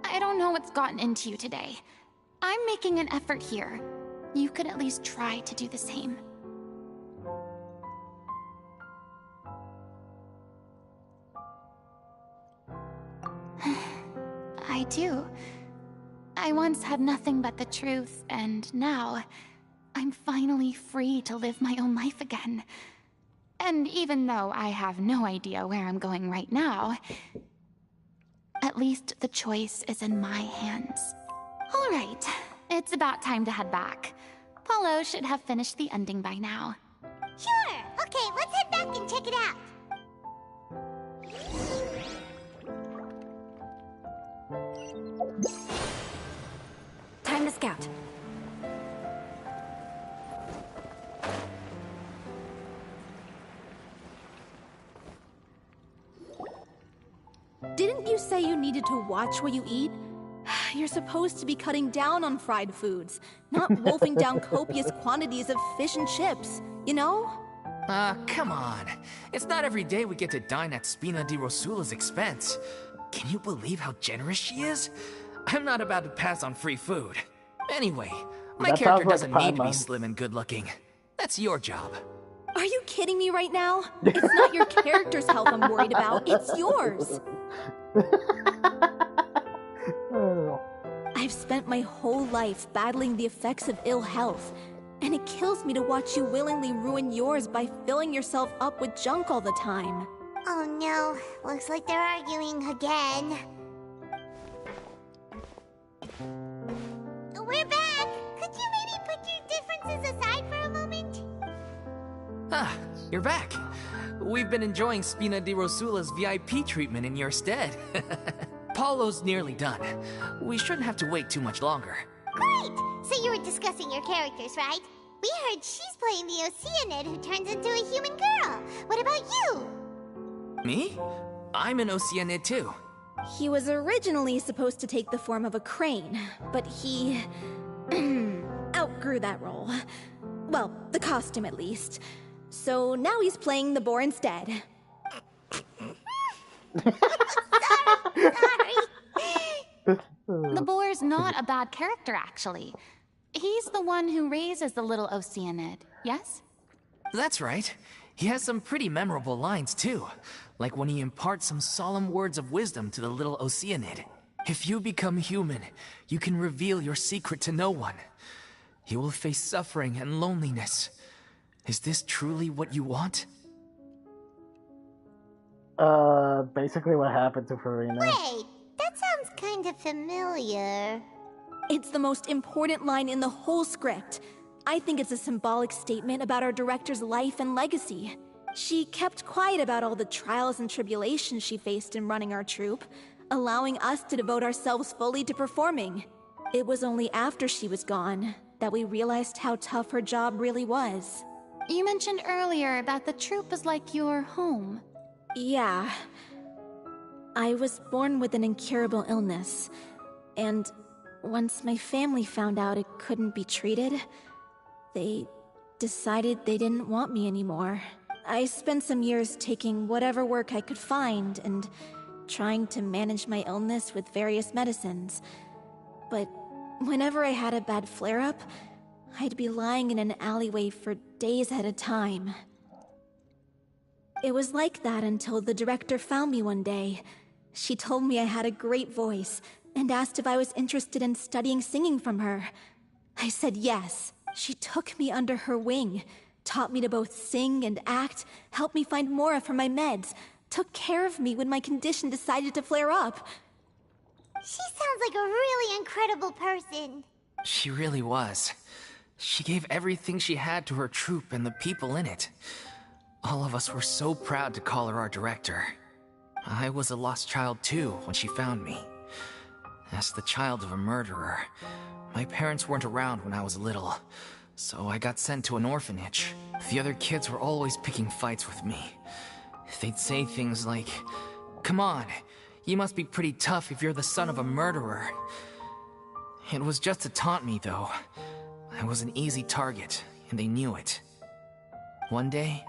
I don't know what's gotten into you today. I'm making an effort here. You could at least try to do the same. I do. I once had nothing but the truth, and now I'm finally free to live my own life again. And even though I have no idea where I'm going right now, at least the choice is in my hands. All right, it's about time to head back. Paulo should have finished the ending by now. Sure! Okay, let's head back and check it out. Time to scout. Didn't you say you needed to watch what you eat? You're supposed to be cutting down on fried foods, not wolfing down copious quantities of fish and chips, you know? Come on. It's not every day we get to dine at Spina di Rosula's expense. Can you believe how generous she is? I'm not about to pass on free food. Anyway, my character doesn't need to be slim and good-looking. That's your job. Are you kidding me right now? It's not your character's health I'm worried about, it's yours. I've spent my whole life battling the effects of ill health, and it kills me to watch you willingly ruin yours by filling yourself up with junk all the time. Oh no, looks like they're arguing again. We're back! Could you maybe put your differences aside for a moment? Ah, you're back. We've been enjoying Spina di Rosula's VIP treatment in your stead. Paulo's nearly done. We shouldn't have to wait too much longer. Great! So you were discussing your characters, right? We heard she's playing the Oceanid who turns into a human girl. What about you? Me? I'm an Oceanid too. He was originally supposed to take the form of a crane, but he outgrew that role. Well, the costume at least. So now he's playing the boar instead. Sorry. The boar's not a bad character, actually. He's the one who raises the little Oceanid, yes? That's right. He has some pretty memorable lines too. Like when he imparts some solemn words of wisdom to the little Oceanid. If you become human, you can reveal your secret to no one. You will face suffering and loneliness. Is this truly what you want? Basically what happened to Furina. Wait, that sounds kind of familiar. It's the most important line in the whole script. I think it's a symbolic statement about our director's life and legacy. She kept quiet about all the trials and tribulations she faced in running our troupe, allowing us to devote ourselves fully to performing. It was only after she was gone that we realized how tough her job really was. You mentioned earlier that the troupe is like your home. Yeah. I was born with an incurable illness, and once my family found out it couldn't be treated, they decided they didn't want me anymore. I spent some years taking whatever work I could find and trying to manage my illness with various medicines. But whenever I had a bad flare-up, I'd be lying in an alleyway for days at a time. It was like that until the director found me one day. She told me I had a great voice and asked if I was interested in studying singing from her. I said yes. She took me under her wing, Taught me to both sing and act, helped me find Mora for my meds, took care of me when my condition decided to flare up. She sounds like a really incredible person. She really was. She gave everything she had to her troupe and the people in it. All of us were so proud to call her our director. I was a lost child too when she found me. As the child of a murderer, my parents weren't around when I was little, so I got sent to an orphanage. The other kids were always picking fights with me. They'd say things like, "Come on, you must be pretty tough if you're the son of a murderer." It was just to taunt me, though. I was an easy target, and they knew it. One day,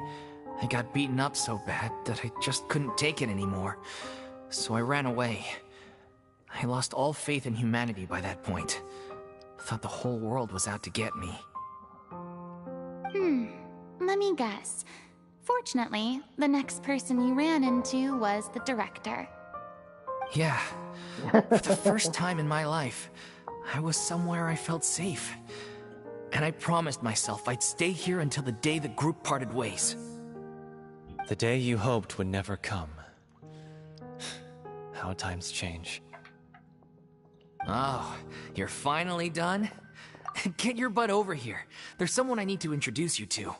I got beaten up so bad that I just couldn't take it anymore, so I ran away. I lost all faith in humanity by that point. Thought the whole world was out to get me. Let me guess. Fortunately, the next person you ran into was the director. Yeah. For the first time in my life, I was somewhere I felt safe. And I promised myself I'd stay here until the day the group parted ways. The day you hoped would never come. How times change. Oh, you're finally done? Get your butt over here. There's someone I need to introduce you to.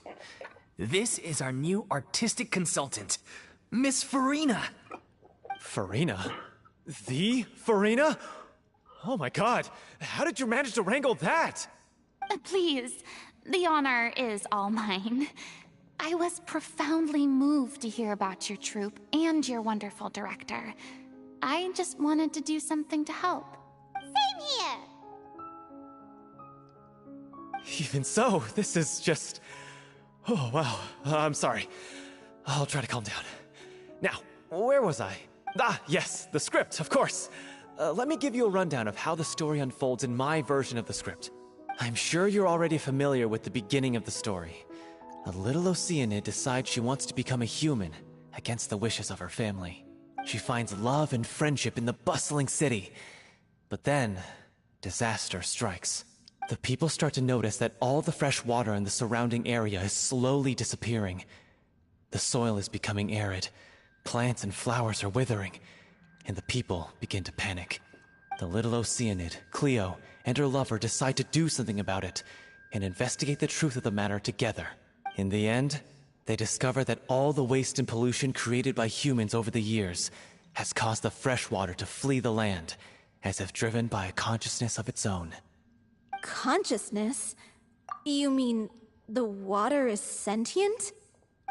This is our new artistic consultant, Miss Furina. Furina? The Furina? Oh my god, how did you manage to wrangle that? Please, the honor is all mine. I was profoundly moved to hear about your troupe and your wonderful director. I just wanted to do something to help. Same here! Even so, this is just... Oh, wow. I'm sorry. I'll try to calm down. Now, where was I? Ah, yes, the script, of course. Let me give you a rundown of how the story unfolds in my version of the script. I'm sure you're already familiar with the beginning of the story. A little Oceanid decides she wants to become a human, against the wishes of her family. She finds love and friendship in the bustling city. But then, disaster strikes. The people start to notice that all the fresh water in the surrounding area is slowly disappearing. The soil is becoming arid, plants and flowers are withering, and the people begin to panic. The little Oceanid, Cleo, and her lover decide to do something about it, and investigate the truth of the matter together. In the end, they discover that all the waste and pollution created by humans over the years has caused the fresh water to flee the land, as if driven by a consciousness of its own. Consciousness? You mean the water is sentient?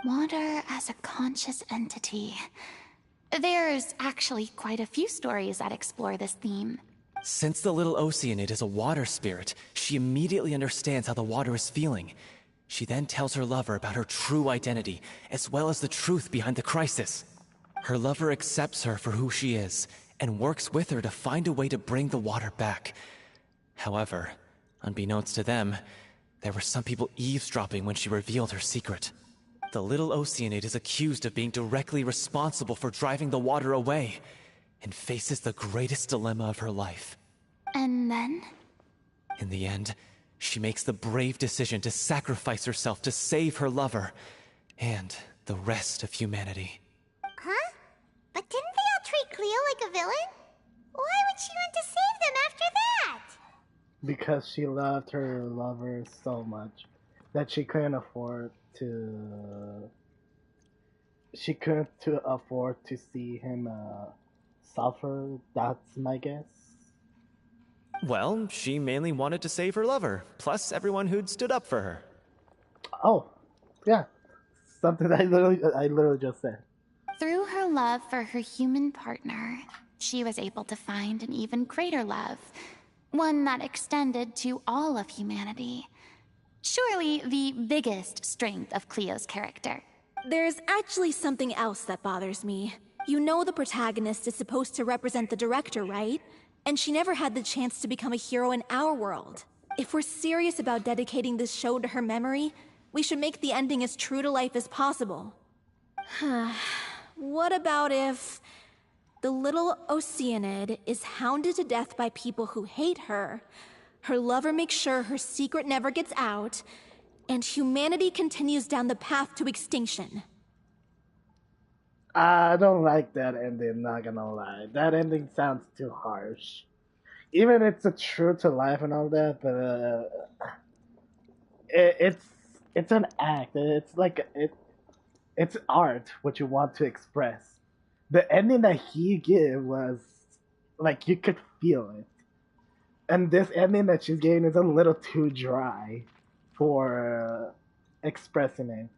Water as a conscious entity. There's actually quite a few stories that explore this theme. Since the little Oceanid is a water spirit, she immediately understands how the water is feeling. She then tells her lover about her true identity, as well as the truth behind the crisis. Her lover accepts her for who she is, and works with her to find a way to bring the water back. However, unbeknownst to them, there were some people eavesdropping when she revealed her secret. The little Oceanid is accused of being directly responsible for driving the water away, and faces the greatest dilemma of her life. And then? In the end, she makes the brave decision to sacrifice herself to save her lover, and the rest of humanity. Huh? But didn't they all treat Cleo like a villain? Why would she want to save them after that? Because she loved her lover so much that she couldn't afford to... She couldn't afford to see him suffer, that's my guess. Well, she mainly wanted to save her lover, plus everyone who'd stood up for her. Oh, yeah. Something I literally just said. Through her love for her human partner, she was able to find an even greater love. One that extended to all of humanity. Surely the biggest strength of Cleo's character. There's actually something else that bothers me. You know the protagonist is supposed to represent the director, right? And she never had the chance to become a hero in our world. If we're serious about dedicating this show to her memory, we should make the ending as true to life as possible. What about if the little Oceanid is hounded to death by people who hate her, her lover makes sure her secret never gets out, and humanity continues down the path to extinction. I don't like that ending, not gonna lie. That ending sounds too harsh. Even it's a true to life and all that, but it's an act. It's like it's art, what you want to express. The ending that he gave was like you could feel it, and this ending that she's getting is a little too dry for expressing it.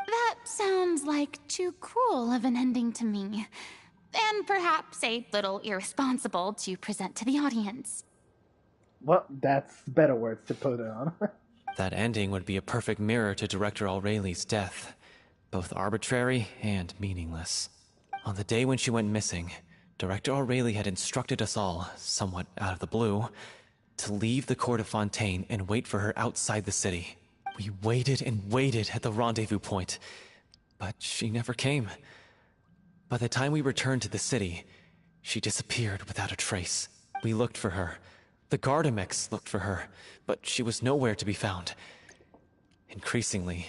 That sounds like too cruel of an ending to me. And perhaps a little irresponsible to present to the audience. Well, that's better words to put it on. That ending would be a perfect mirror to Director Aureli's death, both arbitrary and meaningless. On the day when she went missing, Director Aureli had instructed us all, somewhat out of the blue, to leave the court of Fontaine and wait for her outside the city. We waited and waited at the rendezvous point, but she never came. By the time we returned to the city, she disappeared without a trace. We looked for her. The Gardamex looked for her, but she was nowhere to be found. Increasingly,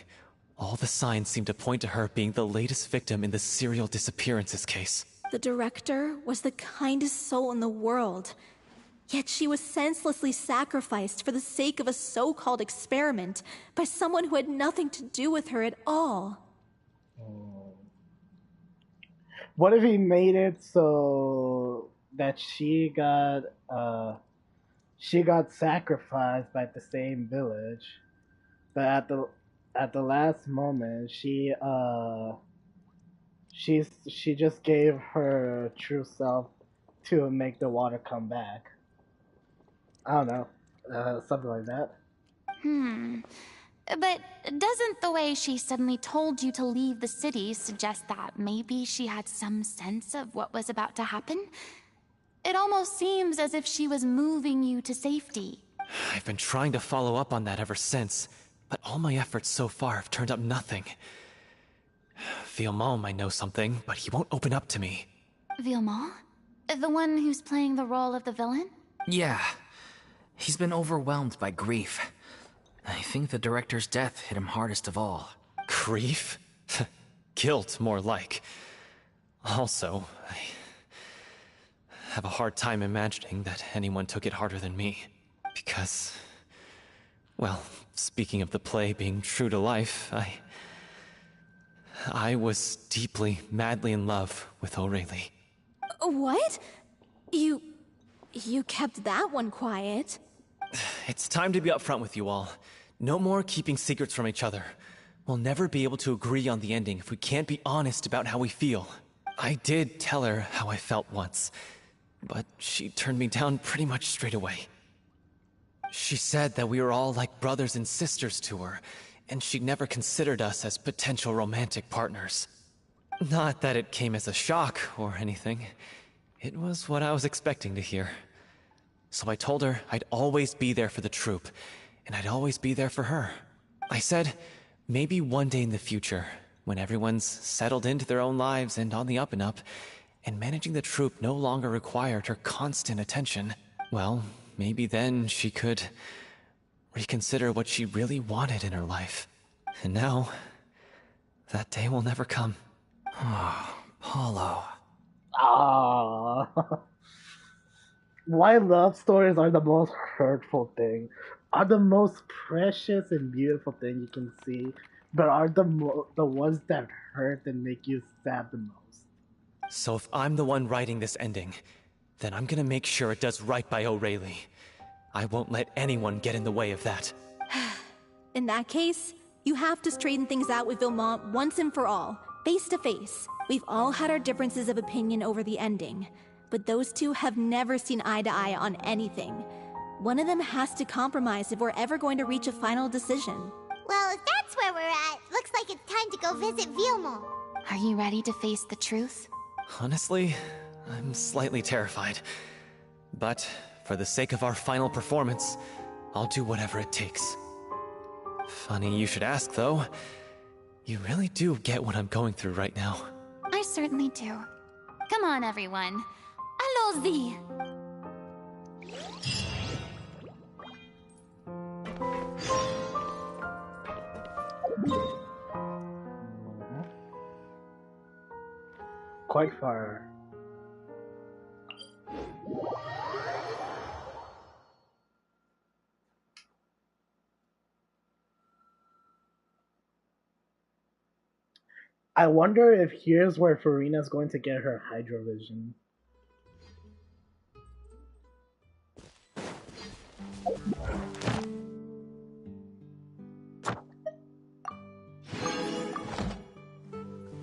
all the signs seemed to point to her being the latest victim in the serial disappearances case. The director was the kindest soul in the world. Yet she was senselessly sacrificed for the sake of a so-called experiment by someone who had nothing to do with her at all. What if he made it so that she got sacrificed by the same village, but at the last moment she just gave her true self to make the water come back. I don't know, something like that. But doesn't the way she suddenly told you to leave the city suggest that maybe she had some sense of what was about to happen? It almost seems as if she was moving you to safety. I've been trying to follow up on that ever since, but all my efforts so far have turned up nothing. Villemont might know something, but he won't open up to me. Villemont? The one who's playing the role of the villain? Yeah. He's been overwhelmed by grief. I think the director's death hit him hardest of all. Grief? Guilt, more like. Also, I have a hard time imagining that anyone took it harder than me. Because, well, speaking of the play being true to life, I was deeply, madly in love with Aureli. What? You kept that one quiet. It's time to be upfront with you all. No more keeping secrets from each other. We'll never be able to agree on the ending if we can't be honest about how we feel. I did tell her how I felt once, but she turned me down pretty much straight away. She said that we were all like brothers and sisters to her, and she'd never considered us as potential romantic partners. Not that it came as a shock or anything. It was what I was expecting to hear. So I told her I'd always be there for the troupe, and I'd always be there for her. I said, maybe one day in the future, when everyone's settled into their own lives and on the up and up, and managing the troupe no longer required her constant attention, well, maybe then she could reconsider what she really wanted in her life. And now, that day will never come. Oh, Paulo. Ah. Why love stories are the most hurtful thing, are the most precious and beautiful thing you can see, but are the ones that hurt and make you sad the most. So if I'm the one writing this ending, then I'm gonna make sure it does right by Aureli. I won't let anyone get in the way of that. In that case, you have to straighten things out with Villemont once and for all, face to face. We've all had our differences of opinion over the ending, but those two have never seen eye to eye on anything. One of them has to compromise if we're ever going to reach a final decision. Well, if that's where we're at, looks like it's time to go visit Villemont. Are you ready to face the truth? Honestly, I'm slightly terrified. But for the sake of our final performance, I'll do whatever it takes. Funny you should ask, though. You really do get what I'm going through right now. I certainly do. Come on, everyone. Allons-y! quite far. I wonder if here's where Furina's going to get her Hydrovision.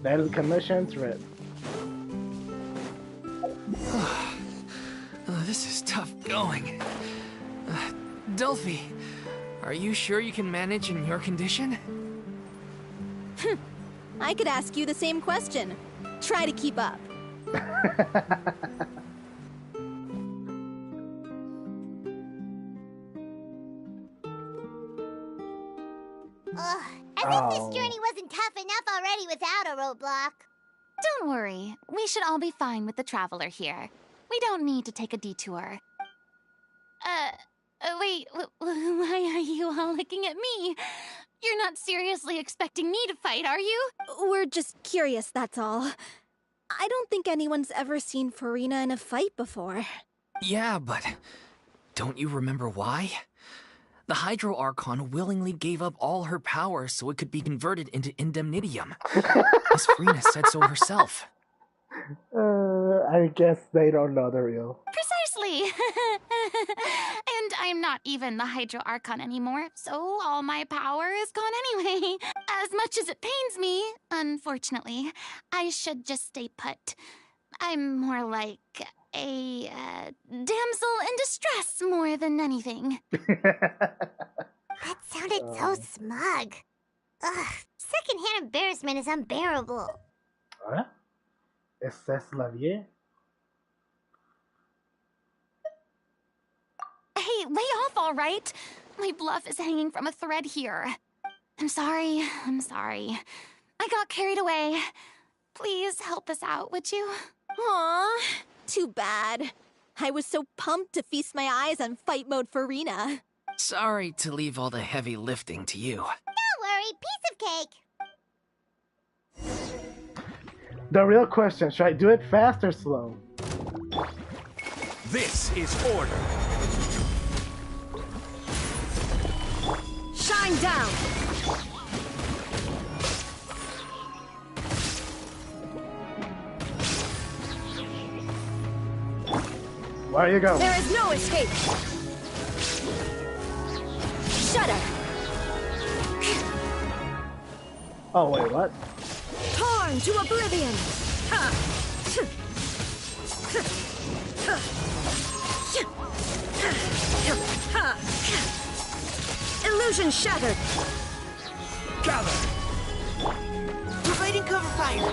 There's the commission threat. This is tough going. Delphi, are you sure you can manage in your condition? I could ask you the same question. Try to keep up. As if this journey wasn't tough enough already without a roadblock. Don't worry. We should all be fine with the traveler here. We don't need to take a detour. Wait, why are you all looking at me? You're not seriously expecting me to fight, are you? We're just curious, that's all. I don't think anyone's ever seen Furina in a fight before. Yeah, but don't you remember why? The Hydro Archon willingly gave up all her power so it could be converted into indemnitium. Miss Furina said so herself. I guess they don't know the real. Precisely! And I'm not even the Hydro Archon anymore, so all my power is gone anyway. As much as it pains me, unfortunately, I should just stay put. I'm more like a damsel in distress more than anything. That sounded so smug. Ugh, secondhand embarrassment is unbearable. Huh? ¿Es la vie? Hey, lay off, all right? My bluff is hanging from a thread here. I'm sorry. I got carried away. Please help us out, would you? Aw, too bad. I was so pumped to feast my eyes on fight mode Furina. Sorry to leave all the heavy lifting to you. Don't worry, piece of cake. The real question, should I do it fast or slow? This is order. Shine down! Where you go? There is no escape! Shudder! Oh, wait, what? Torn to oblivion! Illusion shattered! Gather! Providing cover fire!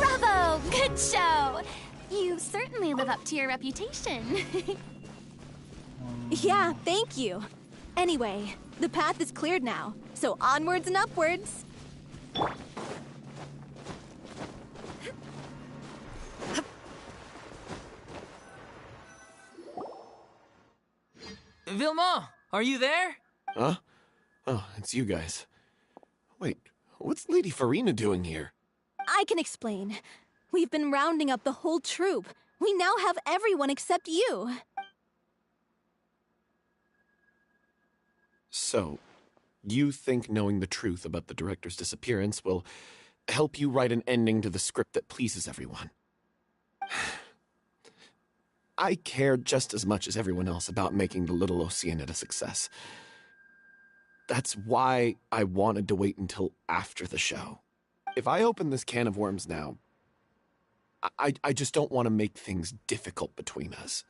Bravo! Good show! You certainly live up to your reputation. Yeah, thank you. Anyway, the path is cleared now, so onwards and upwards. Vilmont, are you there? Huh? Oh, it's you guys. Wait, what's Lady Furina doing here? I can explain. We've been rounding up the whole troop. We now have everyone except you. So, you think knowing the truth about the director's disappearance will help you write an ending to the script that pleases everyone? I care just as much as everyone else about making the Little Oceanid a success. That's why I wanted to wait until after the show. If I open this can of worms now, I just don't want to make things difficult between us.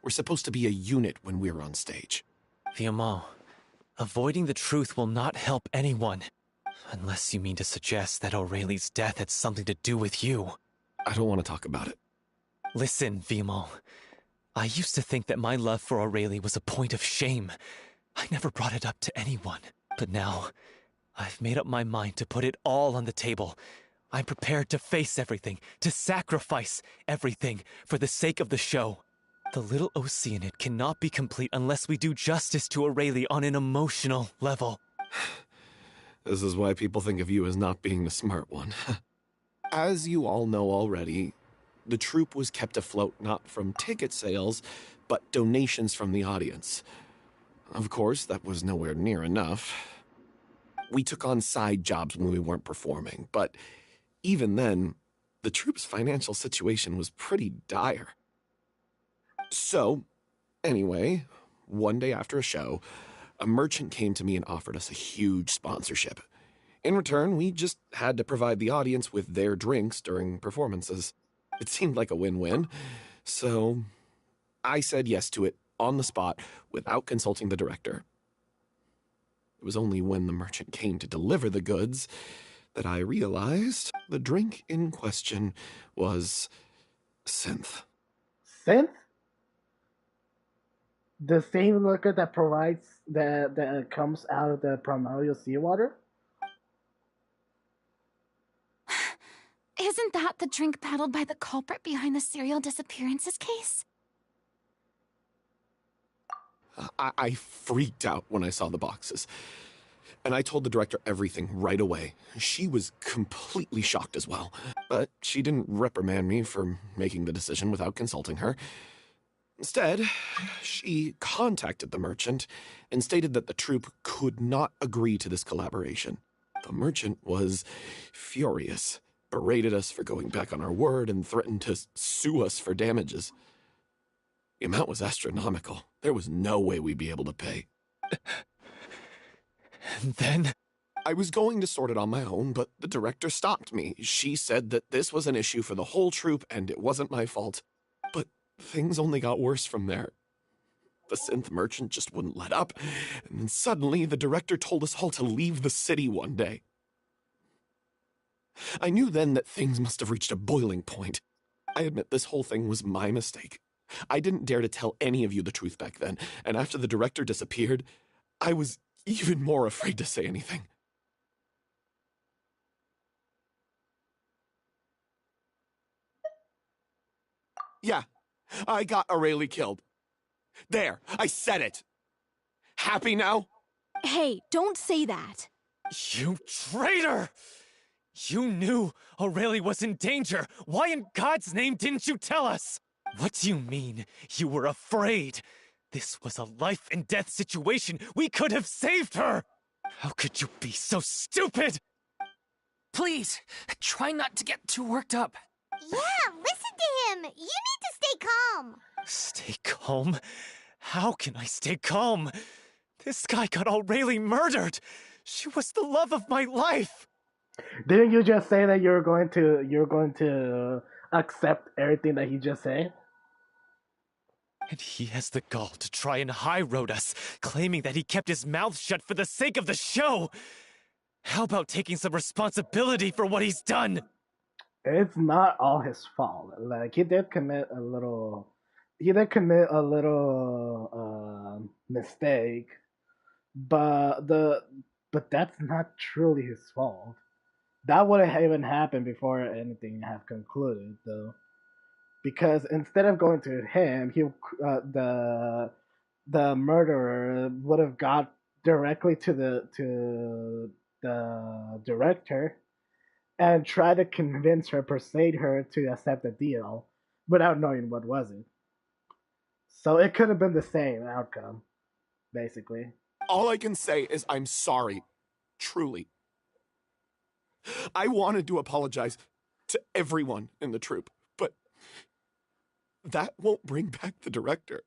We're supposed to be a unit when we're on stage. Vilmont, avoiding the truth will not help anyone. Unless you mean to suggest that Aurelie's death had something to do with you. I don't want to talk about it. Listen, Vilmont. I used to think that my love for Aurelie was a point of shame. I never brought it up to anyone. But now, I've made up my mind to put it all on the table. I'm prepared to face everything, to sacrifice everything for the sake of the show. The Little Oceanid cannot be complete unless we do justice to Aurelie on an emotional level. This is why people think of you as not being the smart one. As you all know already, the troupe was kept afloat not from ticket sales, but donations from the audience. Of course, that was nowhere near enough. We took on side jobs when we weren't performing, but even then, the troupe's financial situation was pretty dire. So, anyway, one day after a show, a merchant came to me and offered us a huge sponsorship. In return, we just had to provide the audience with their drinks during performances. It seemed like a win-win, so I said yes to it on the spot without consulting the director. It was only when the merchant came to deliver the goods that I realized the drink in question was synth. Synth? The same liquor that provides that comes out of the primordial seawater? Isn't that the drink paddled by the culprit behind the serial disappearances case? I freaked out when I saw the boxes. And I told the director everything right away. She was completely shocked as well. But she didn't reprimand me for making the decision without consulting her. Instead, she contacted the merchant and stated that the troupe could not agree to this collaboration. The merchant was furious, berated us for going back on our word, and threatened to sue us for damages. The amount was astronomical. There was no way we'd be able to pay. And then? I was going to sort it on my own, but the director stopped me. She said that this was an issue for the whole troupe and it wasn't my fault. But things only got worse from there. The synth merchant just wouldn't let up, and then suddenly the director told us all to leave the city one day. I knew then that things must have reached a boiling point. I admit this whole thing was my mistake. I didn't dare to tell any of you the truth back then, and after the director disappeared, I was even more afraid to say anything. Yeah, I got Aurelie killed. There, I said it. Happy now? Hey, don't say that. You traitor! You knew Aurelie was in danger. Why in God's name didn't you tell us? What do you mean? You were afraid? This was a life and death situation. We could have saved her! How could you be so stupid? Please, try not to get too worked up. Yeah, listen to him. You need to stay calm. Stay calm? How can I stay calm? This guy got Aurelie murdered. She was the love of my life. Didn't you just say that you're going to accept everything that he just said? And he has the gall to try and high-road us, claiming that he kept his mouth shut for the sake of the show. How about taking some responsibility for what he's done? It's not all his fault. Like he did commit a little mistake, but that's not truly his fault. That wouldn't even happen before anything had concluded, though, because instead of going to him, the murderer would have got directly to the director and tried to convince her, persuade her to accept the deal without knowing what was it. So it could have been the same outcome, basically. All I can say is I'm sorry. Truly. I wanted to apologize to everyone in the troupe, but that won't bring back the director.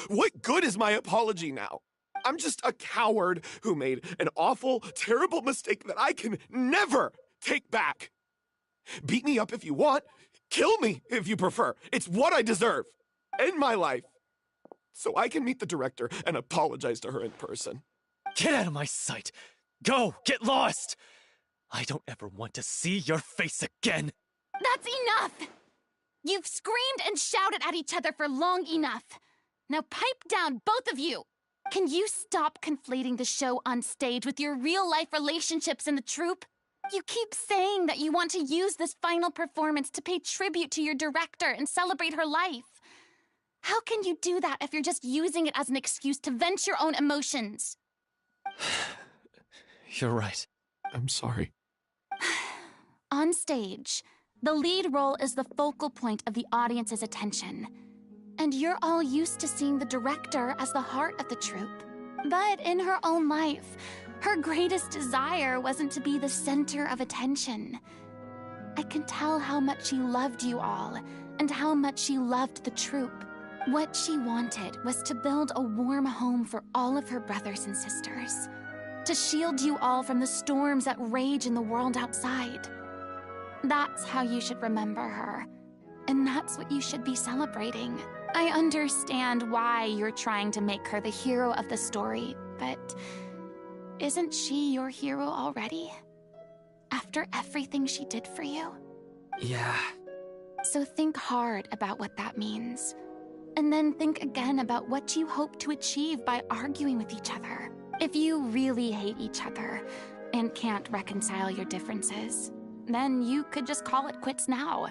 What good is my apology now? I'm just a coward who made an awful, terrible mistake that I can never take back. Beat me up if you want. Kill me if you prefer. It's what I deserve. End my life. So I can meet the director and apologize to her in person. Get out of my sight. Go, get lost. I don't ever want to see your face again. That's enough! You've screamed and shouted at each other for long enough. Now pipe down, both of you. Can you stop conflating the show on stage with your real-life relationships in the troupe? You keep saying that you want to use this final performance to pay tribute to your director and celebrate her life. How can you do that if you're just using it as an excuse to vent your own emotions? You're right. I'm sorry. On stage, the lead role is the focal point of the audience's attention. And you're all used to seeing the director as the heart of the troupe. But in her own life, her greatest desire wasn't to be the center of attention. I can tell how much she loved you all, and how much she loved the troupe. What she wanted was to build a warm home for all of her brothers and sisters. To shield you all from the storms that rage in the world outside. That's how you should remember her. And that's what you should be celebrating. I understand why you're trying to make her the hero of the story, but isn't she your hero already? After everything she did for you? Yeah. So think hard about what that means. And then think again about what you hope to achieve by arguing with each other. If you really hate each other and can't reconcile your differences, then you could just call it quits now.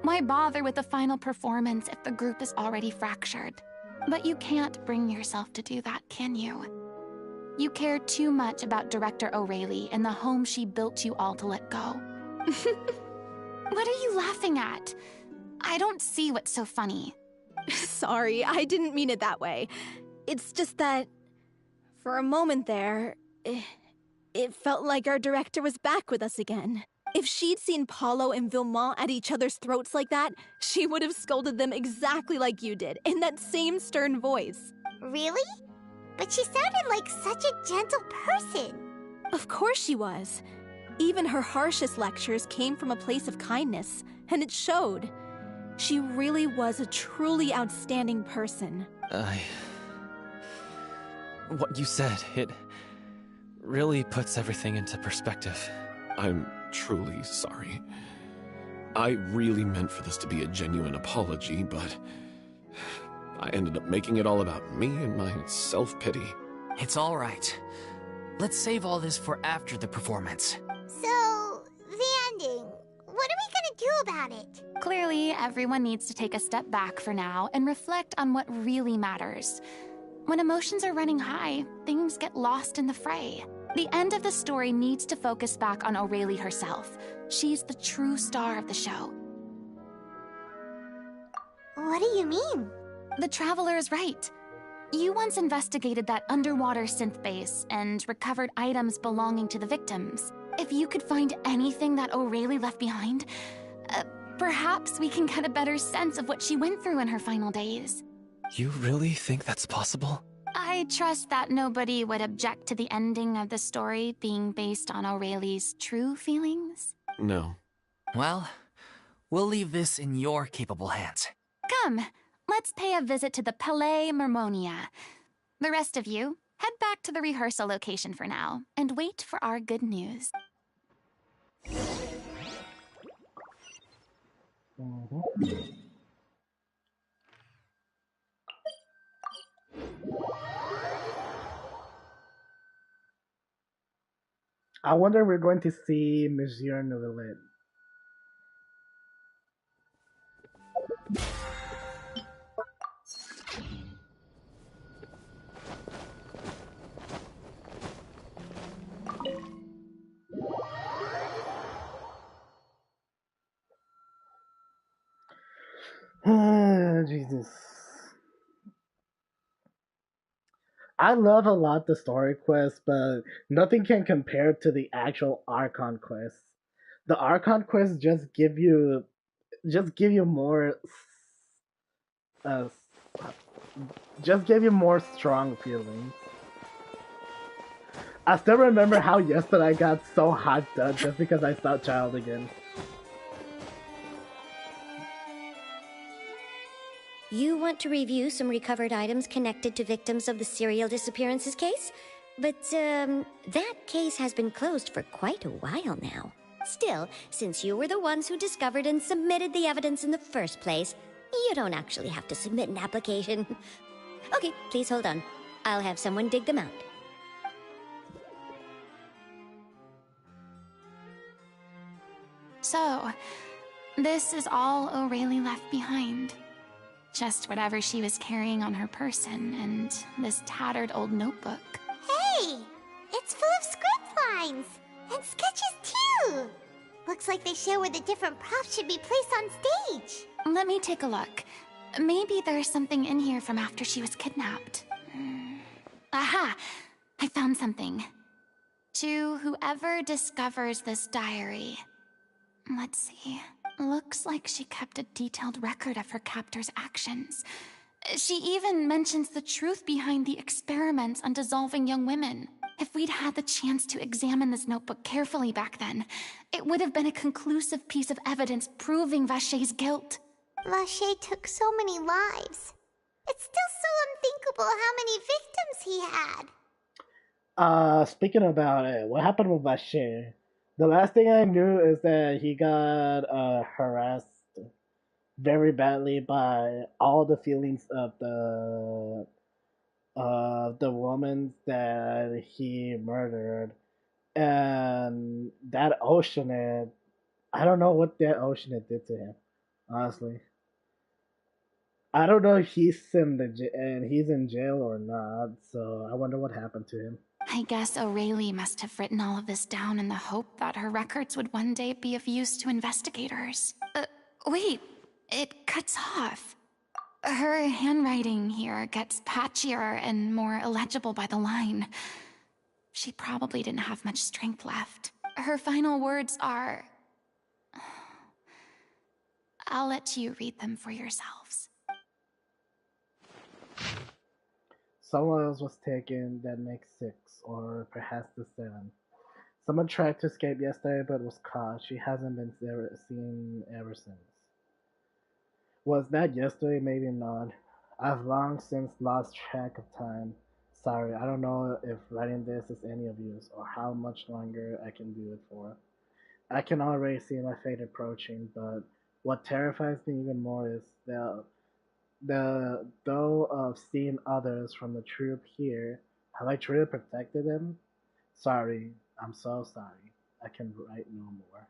Why bother with the final performance if the group is already fractured? But you can't bring yourself to do that, can you? You care too much about Director O'Reilly and the home she built you all to let go. What are you laughing at? I don't see what's so funny. Sorry, I didn't mean it that way. It's just that, for a moment there, it felt like our director was back with us again. If she'd seen Paulo and Vilmont at each other's throats like that, she would have scolded them exactly like you did, in that same stern voice. Really? But she sounded like such a gentle person. Of course she was. Even her harshest lectures came from a place of kindness, and it showed. She really was a truly outstanding person. What you said, it really puts everything into perspective. I'm truly sorry. I really meant for this to be a genuine apology, but I ended up making it all about me and my self-pity. It's all right. Let's save all this for after the performance. So, the ending. What are we gonna do about it? Clearly, everyone needs to take a step back for now and reflect on what really matters. When emotions are running high, things get lost in the fray. The end of the story needs to focus back on O'Reilly herself. She's the true star of the show. What do you mean? The Traveler is right. You once investigated that underwater synth base and recovered items belonging to the victims. If you could find anything that O'Reilly left behind, perhaps we can get a better sense of what she went through in her final days. You really think that's possible? I trust that nobody would object to the ending of the story being based on O'Reilly's true feelings. No. Well, we'll leave this in your capable hands. Come, let's pay a visit to the Palais Mermonia. The rest of you, head back to the rehearsal location for now, and wait for our good news. I wonder if we're going to see Monsieur Novelet. Jesus. I love a lot the story quests, but nothing can compare to the actual Archon quests. The Archon quests just give you more strong feelings. I still remember how yesterday I got so hyped up just because I saw Child again. You want to review some recovered items connected to victims of the serial disappearances case? But, that case has been closed for quite a while now. Still, since you were the ones who discovered and submitted the evidence in the first place, you don't actually have to submit an application. Okay, please hold on. I'll have someone dig them out. So, this is all O'Reilly left behind. Just whatever she was carrying on her person and this tattered old notebook. Hey! It's full of script lines! And sketches too! Looks like they show where the different props should be placed on stage. Let me take a look. Maybe there's something in here from after she was kidnapped. Aha! I found something. To whoever discovers this diary. Let's see. Looks like she kept a detailed record of her captor's actions. She even mentions the truth behind the experiments on dissolving young women. If we'd had the chance to examine this notebook carefully back then, it would have been a conclusive piece of evidence proving Vacher's guilt. Vacher took so many lives. It's still so unthinkable how many victims he had. Speaking about it, what happened with Vacher? The last thing I knew is that he got harassed very badly by all the feelings of the woman that he murdered, and that Oceanid, I don't know what that Oceanid did to him, honestly. I don't know if he's in jail or not, so I wonder what happened to him. I guess O'Reilly must have written all of this down in the hope that her records would one day be of use to investigators. Wait, it cuts off. Her handwriting here gets patchier and more illegible by the line. She probably didn't have much strength left. Her final words are... I'll let you read them for yourselves. Someone else was taken, that makes 6, or perhaps the 7. Someone tried to escape yesterday but was caught. She hasn't been seen ever since. Was that yesterday? Maybe not. I've long since lost track of time. Sorry, I don't know if writing this is any of use, or how much longer I can do it for. I can already see my fate approaching, but what terrifies me even more is the though of seeing others from the troop here. Have I truly protected them? Sorry, I'm so sorry. I can write no more.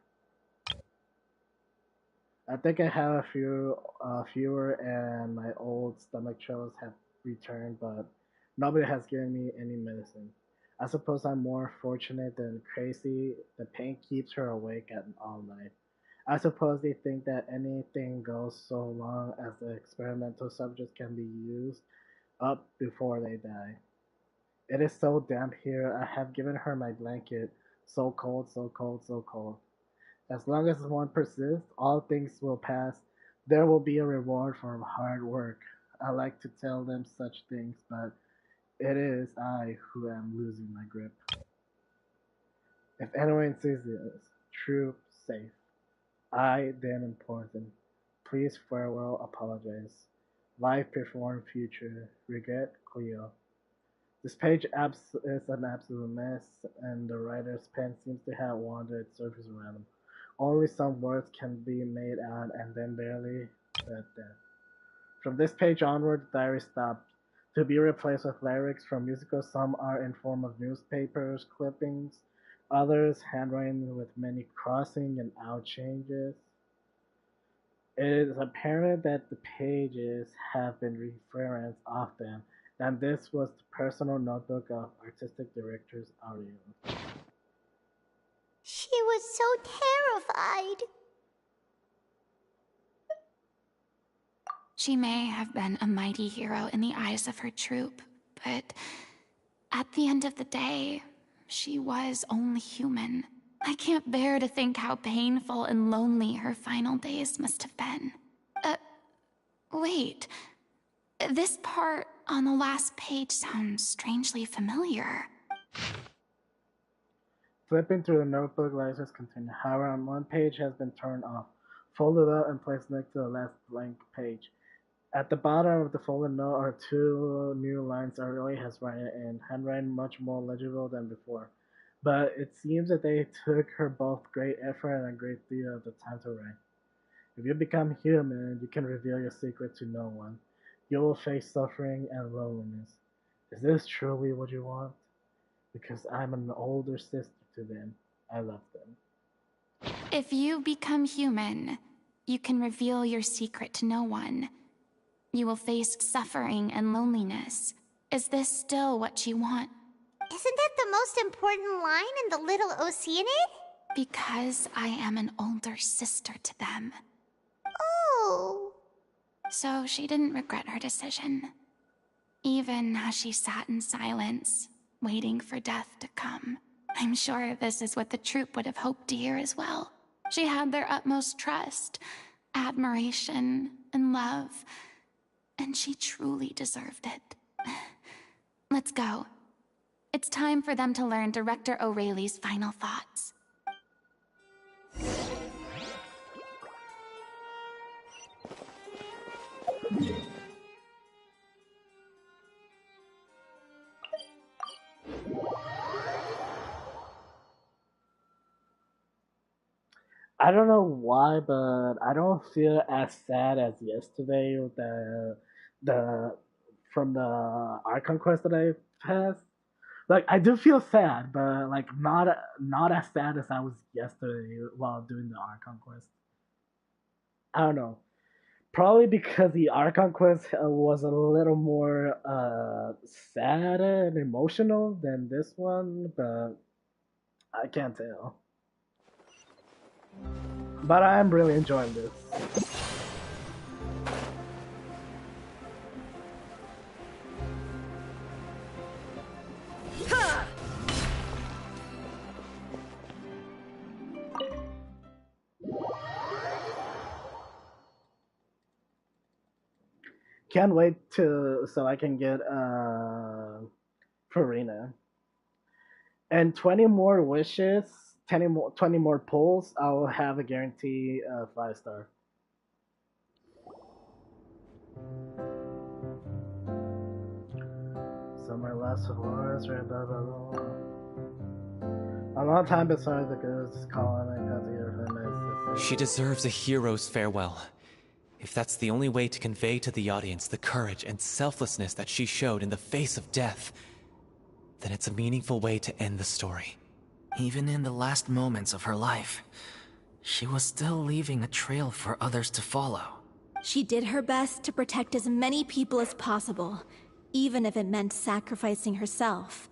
I think I have fewer, and my old stomach troubles have returned, but nobody has given me any medicine. I suppose I'm more fortunate than crazy. The pain keeps her awake all night. I suppose they think that anything goes so long as the experimental subjects can be used up before they die. It is so damp here. I have given her my blanket. So cold, so cold, so cold. As long as one persists, all things will pass. There will be a reward for hard work. I like to tell them such things, but it is I who am losing my grip. If anyone sees this, true, safe. I, then important. Please farewell, apologize. Life perform future. Regret, Cleo. This page is an absolute mess, and the writer's pen seems to have wandered surface around him. Only some words can be made out, and then barely said that. From this page onward, the diary stopped, to be replaced with lyrics from musicals. Some are in form of newspapers, clippings, others handwriting with many crossing and out changes. It is apparent that the pages have been referenced often, and this was the personal notebook of artistic director's audio. She was so terrified. She may have been a mighty hero in the eyes of her troop, but at the end of the day, she was only human. I can't bear to think how painful and lonely her final days must have been. Wait. This part on the last page sounds strangely familiar. Flipping through the notebook, letters continue. However, on one page has been torn off, folded up, and placed next to the last blank page. At the bottom of the folded note are 2 new lines Aurelie has written in handwriting much more legible than before. But it seems that they took her both great effort and a great deal of the time to write. If you become human, you can reveal your secret to no one. You will face suffering and loneliness. Is this truly what you want? Because I'm an older sister to them. I love them. If you become human, you can reveal your secret to no one. You will face suffering and loneliness. Is this still what you want? Isn't that the most important line in the Little Oceanid? Because I am an older sister to them. Oh. So she didn't regret her decision. Even as she sat in silence, waiting for death to come. I'm sure this is what the troupe would have hoped to hear as well. She had their utmost trust, admiration, and love. And she truly deserved it. Let's go. It's time for them to learn Director O'Reilly's final thoughts. I don't know why, but I don't feel as sad as yesterday with the from the Archon quest that I passed. Like I do feel sad, but like not as sad as I was yesterday while doing the Archon quest. I don't know. Probably because the Archon quest was a little more sad and emotional than this one, but I can't tell. But I'm really enjoying this. Can't wait so I can get Furina. And 20 more wishes, 20 more pulls, I'll have a guarantee 5-star. So my last words were blah blah blah. A long time beside the ghost calling I got to hear from She deserves a hero's farewell. If that's the only way to convey to the audience the courage and selflessness that she showed in the face of death, then it's a meaningful way to end the story. Even in the last moments of her life, she was still leaving a trail for others to follow. She did her best to protect as many people as possible, even if it meant sacrificing herself.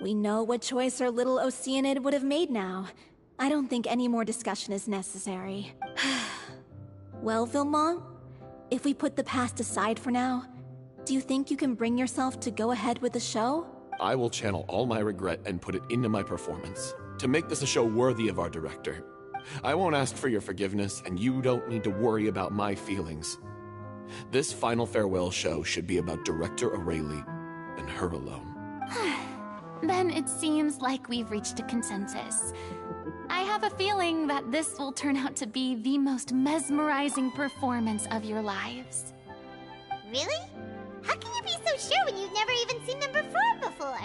We know what choice our little Oceanid would have made now. I don't think any more discussion is necessary. Well, Vilmont, if we put the past aside for now, do you think you can bring yourself to go ahead with the show? I will channel all my regret and put it into my performance, to make this a show worthy of our director. I won't ask for your forgiveness, and you don't need to worry about my feelings. This final farewell show should be about Director O'Reilly and her alone. Then it seems like we've reached a consensus. I have a feeling that this will turn out to be the most mesmerizing performance of your lives. Really? How can you be so sure when you've never even seen them perform before?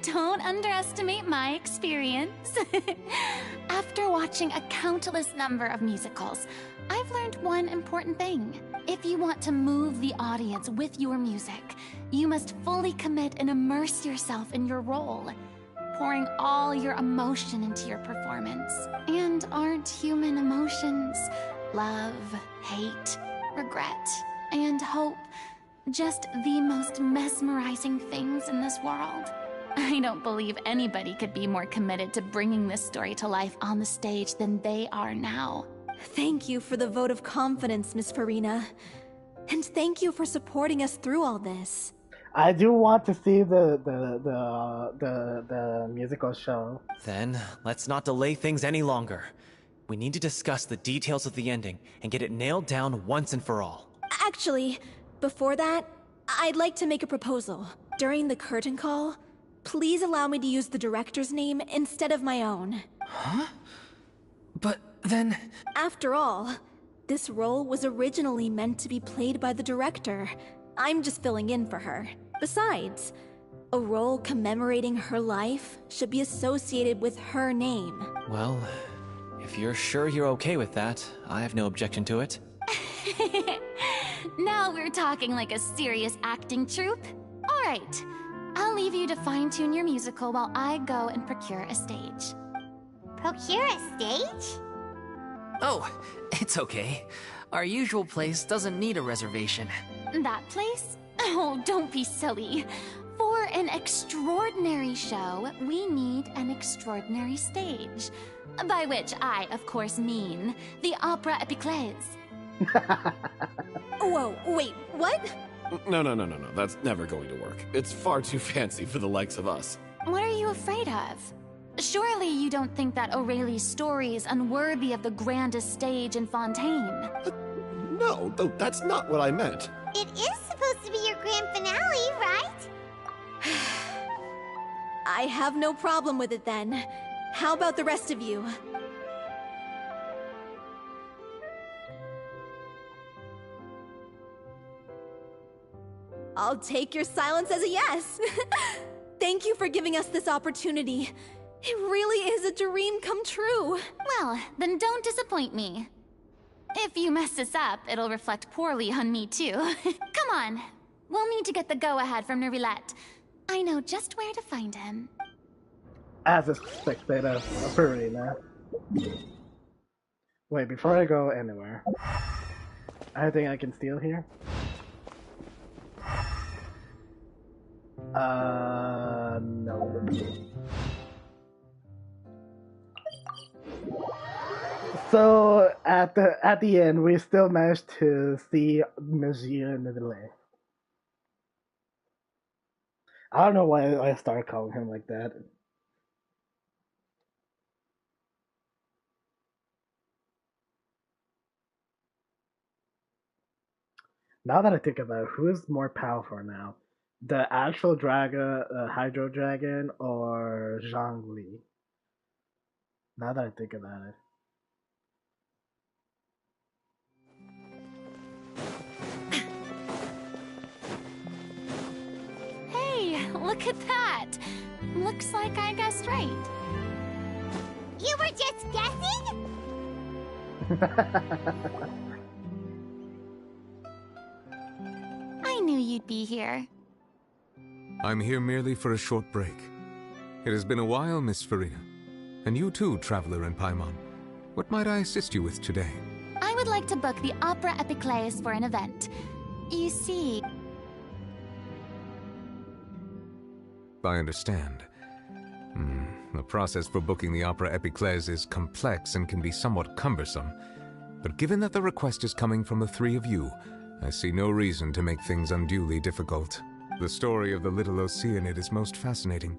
Don't underestimate my experience. After watching a countless number of musicals, I've learned one important thing. If you want to move the audience with your music, you must fully commit and immerse yourself in your role, pouring all your emotion into your performance. And aren't human emotions love, hate, regret, and hope just the most mesmerizing things in this world? I don't believe anybody could be more committed to bringing this story to life on the stage than they are now. Thank you for the vote of confidence, Miss Furina. And thank you for supporting us through all this. I do want to see the musical show. Then, let's not delay things any longer. We need to discuss the details of the ending and get it nailed down once and for all. Actually, before that, I'd like to make a proposal. During the curtain call, please allow me to use the director's name instead of my own. Huh? But then... After all, this role was originally meant to be played by the director. I'm just filling in for her. Besides, a role commemorating her life should be associated with her name. Well, if you're sure you're okay with that, I have no objection to it. Now we're talking like a serious acting troupe. All right, I'll leave you to fine-tune your musical while I go and procure a stage. Procure a stage? Oh, it's okay. Our usual place doesn't need a reservation. That place? Oh, don't be silly. 4 an extraordinary show, we need an extraordinary stage. By which I, of course, mean the Opera Epiclese. Whoa, wait, what? No. That's never going to work. It's far too fancy for the likes of us. What are you afraid of? Surely you don't think that Aurelie's story is unworthy of the grandest stage in Fontaine? No, that's not what I meant. It is supposed to be your grand finale, right? I have no problem with it then. How about the rest of you? I'll take your silence as a yes. Thank you for giving us this opportunity. It really is a dream come true. Well, then don't disappoint me. If you mess this up, it'll reflect poorly on me too. Come on, we'll need to get the go-ahead from Neuvillette. I know just where to find him. As expected of Furina. Wait, before I go anywhere, anything I can steal here? No. So at the end, we still managed to see Monsieur Neuvillette. I don't know why I started calling him like that. Now that I think about it, who is more powerful now? The actual dragon, Hydro Dragon, or Zhongli? Now that I think about it. Hey, look at that! Looks like I guessed right. You were just guessing? I knew you'd be here. I'm here merely for a short break. It has been a while, Miss Furina. And you too, Traveler in Paimon. What might I assist you with today? I would like to book the Opera Epiclese for an event. You see... I understand. The process for booking the Opera Epiclese is complex and can be somewhat cumbersome. But given that the request is coming from the three of you, I see no reason to make things unduly difficult. The story of the little Oceanid is most fascinating.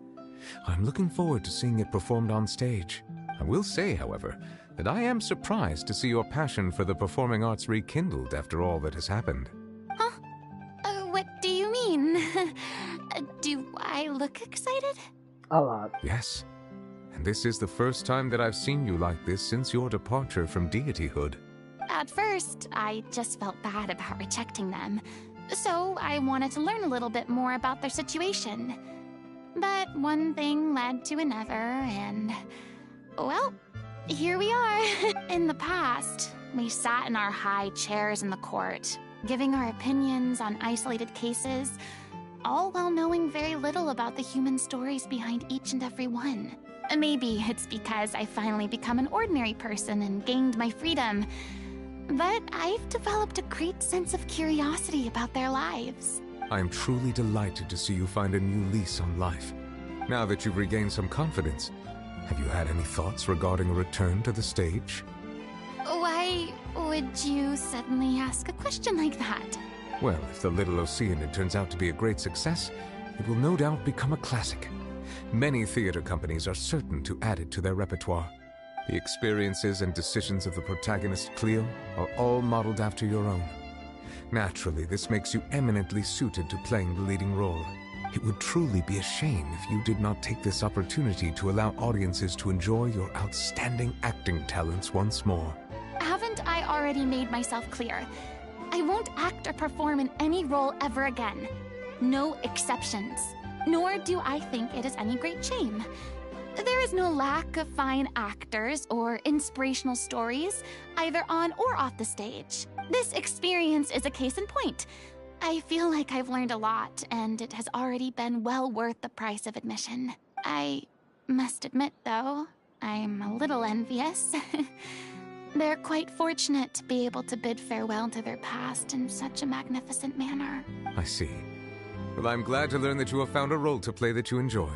I'm looking forward to seeing it performed on stage. I will say, however, that I am surprised to see your passion for the performing arts rekindled after all that has happened. Huh? What do you mean? Do I look excited? A lot. Yes. And this is the first time that I've seen you like this since your departure from deityhood. At first, I just felt bad about rejecting them. So I wanted to learn a little bit more about their situation. But one thing led to another, and... well, here we are. In the past, we sat in our high chairs in the court, giving our opinions on isolated cases, all while knowing very little about the human stories behind each and every one. Maybe it's because I finally become an ordinary person and gained my freedom, but I've developed a great sense of curiosity about their lives. I am truly delighted to see you find a new lease on life. Now that you've regained some confidence, have you had any thoughts regarding a return to the stage? Why would you suddenly ask a question like that? Well, if the Little Oceanid turns out to be a great success, it will no doubt become a classic. Many theater companies are certain to add it to their repertoire. The experiences and decisions of the protagonist, Cleo, are all modeled after your own. Naturally, this makes you eminently suited to playing the leading role. It would truly be a shame if you did not take this opportunity to allow audiences to enjoy your outstanding acting talents once more. Haven't I already made myself clear? I won't act or perform in any role ever again. No exceptions. Nor do I think it is any great shame. There is no lack of fine actors or inspirational stories, either on or off the stage. This experience is a case in point. I feel like I've learned a lot, and it has already been well worth the price of admission. I must admit, though, I'm a little envious. They're quite fortunate to be able to bid farewell to their past in such a magnificent manner. I see. Well, I'm glad to learn that you have found a role to play that you enjoy,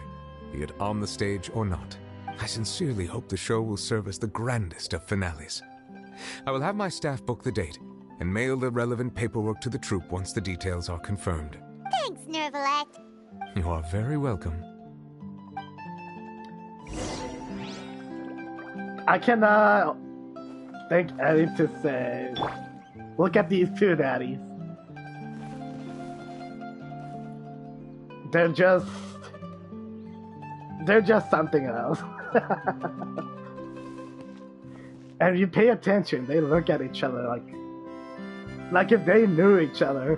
be it on the stage or not. I sincerely hope the show will serve as the grandest of finales. I will have my staff book the date and mail the relevant paperwork to the troupe once the details are confirmed. Thanks, Nervalet. You are very welcome. I cannot think anything to say. Look at these two daddies. They're just something else. And if you pay attention, they look at each other like if they knew each other.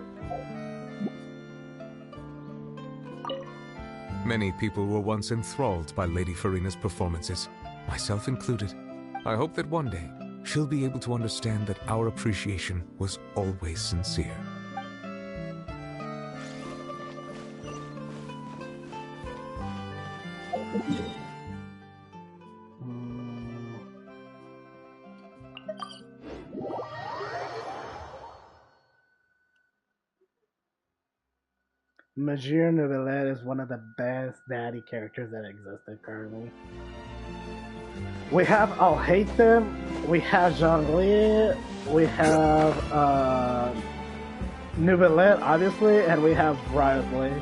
Many people were once enthralled by Lady Furina's performances, myself included. I hope that one day she'll be able to understand that our appreciation was always sincere. Major Novelet is one of the best daddy characters that existed currently. We have I'll Hate Them, we have Zhongli, we have Novelet, obviously, and we have Brightly.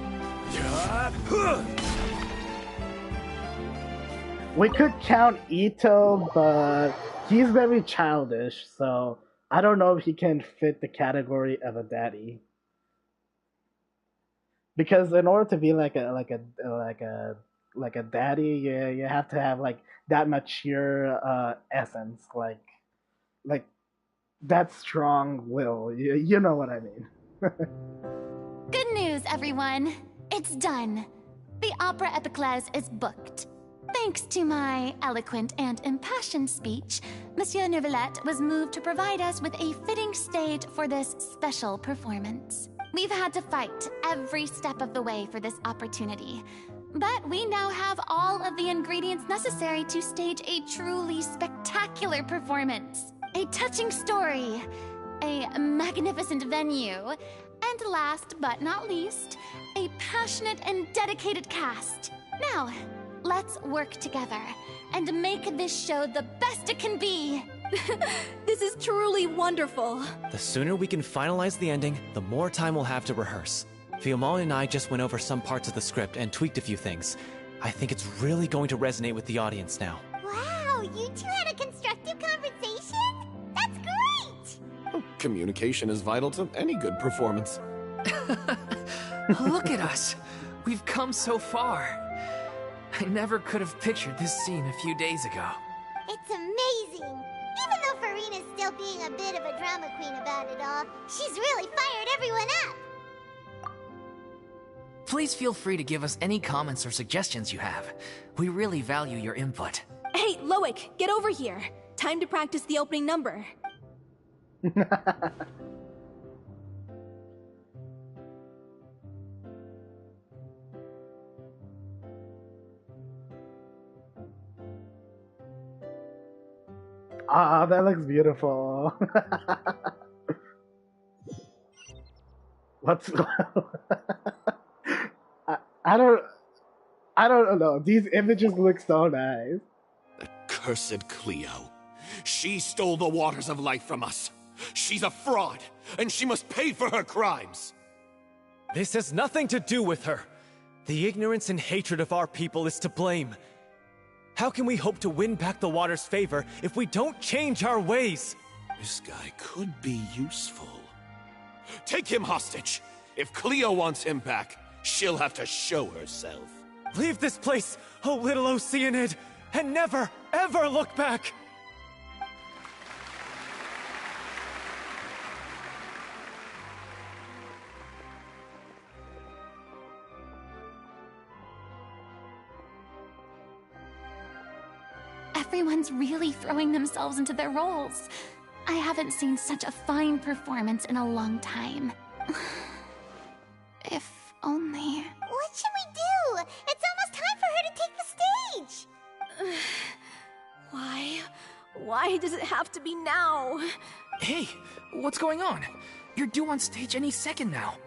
We could count Ito, but he's very childish, so I don't know if he can fit the category of a daddy. Because in order to be like a daddy, you have to have like that mature essence, like that strong will. You know what I mean. Good news, everyone. It's done. The Opera Epiclese is booked. Thanks to my eloquent and impassioned speech, Monsieur Neuvillette was moved to provide us with a fitting stage for this special performance. We've had to fight every step of the way for this opportunity, but we now have all of the ingredients necessary to stage a truly spectacular performance. A touching story, a magnificent venue, and last but not least, a passionate and dedicated cast. Now, let's work together and make this show the best it can be. This is truly wonderful. The sooner we can finalize the ending, the more time we'll have to rehearse. Fiamma and I just went over some parts of the script and tweaked a few things. I think it's really going to resonate with the audience now. Wow, you two had a constructive conversation? That's great! Communication is vital to any good performance. Look at us. We've come so far. I never could have pictured this scene a few days ago. It's amazing! Even though Furina's still being a bit of a drama queen about it all, she's really fired everyone up! Please feel free to give us any comments or suggestions you have. We really value your input. Hey, Loic, get over here. Time to practice the opening number. Ah, that looks beautiful. What's I don't know. These images look so nice. That cursed Cleo. She stole the waters of life from us. She's a fraud, and she must pay for her crimes. This has nothing to do with her. The ignorance and hatred of our people is to blame. How can we hope to win back the water's favor if we don't change our ways? This guy could be useful. Take him hostage. If Cleo wants him back, she'll have to show herself. Leave this place, oh little Oceanid, and never, ever look back! Everyone's really throwing themselves into their roles. I haven't seen such a fine performance in a long time. If only... What should we do? It's almost time for her to take the stage! Why does it have to be now? Hey, what's going on? You're due on stage any second now.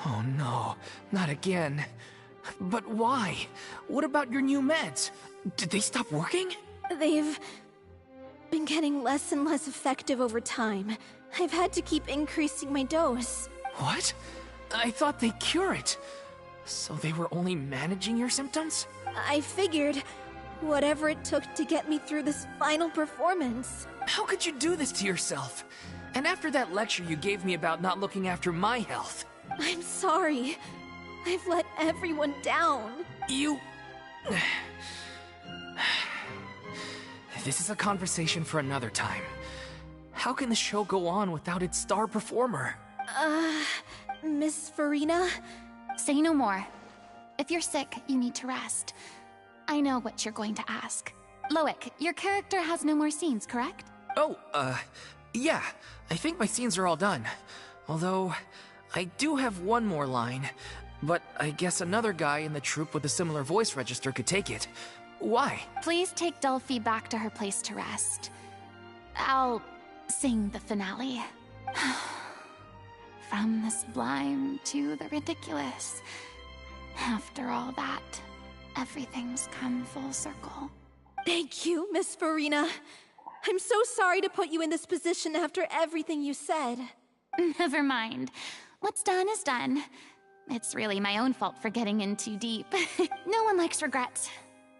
Oh no, not again. But why? What about your new meds? Did they stop working? They've been getting less and less effective over time. I've had to keep increasing my dose. What? I thought they cure it. So they were only managing your symptoms? I figured whatever it took to get me through this final performance. How could you do this to yourself? And after that lecture you gave me about not looking after my health. I'm sorry. I've let everyone down. You... This is a conversation for another time. How can the show go on without its star performer? Miss Furina? Say no more. If you're sick, you need to rest. I know what you're going to ask. Loic, your character has no more scenes, correct? Oh, yeah. I think my scenes are all done. Although, I do have one more line. But I guess another guy in the troupe with a similar voice register could take it. Why? Please take Delphi back to her place to rest. I'll sing the finale. From the sublime to the ridiculous. After all that, everything's come full circle. Thank you, Miss Furina. I'm so sorry to put you in this position after everything you said. Never mind. What's done is done. It's really my own fault for getting in too deep. No one likes regrets.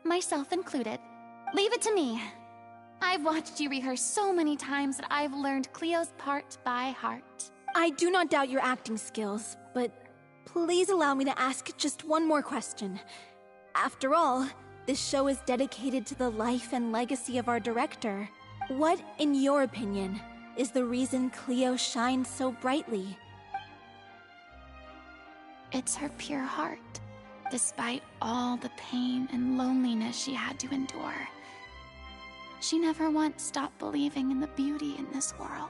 Myself included. Leave it to me. I've watched you rehearse so many times that I've learned Cleo's part by heart. I do not doubt your acting skills, but please allow me to ask just one more question. After all, this show is dedicated to the life and legacy of our director. What, in your opinion, is the reason Cleo shines so brightly? It's her pure heart, despite all the pain and loneliness she had to endure. She never once stopped believing in the beauty in this world.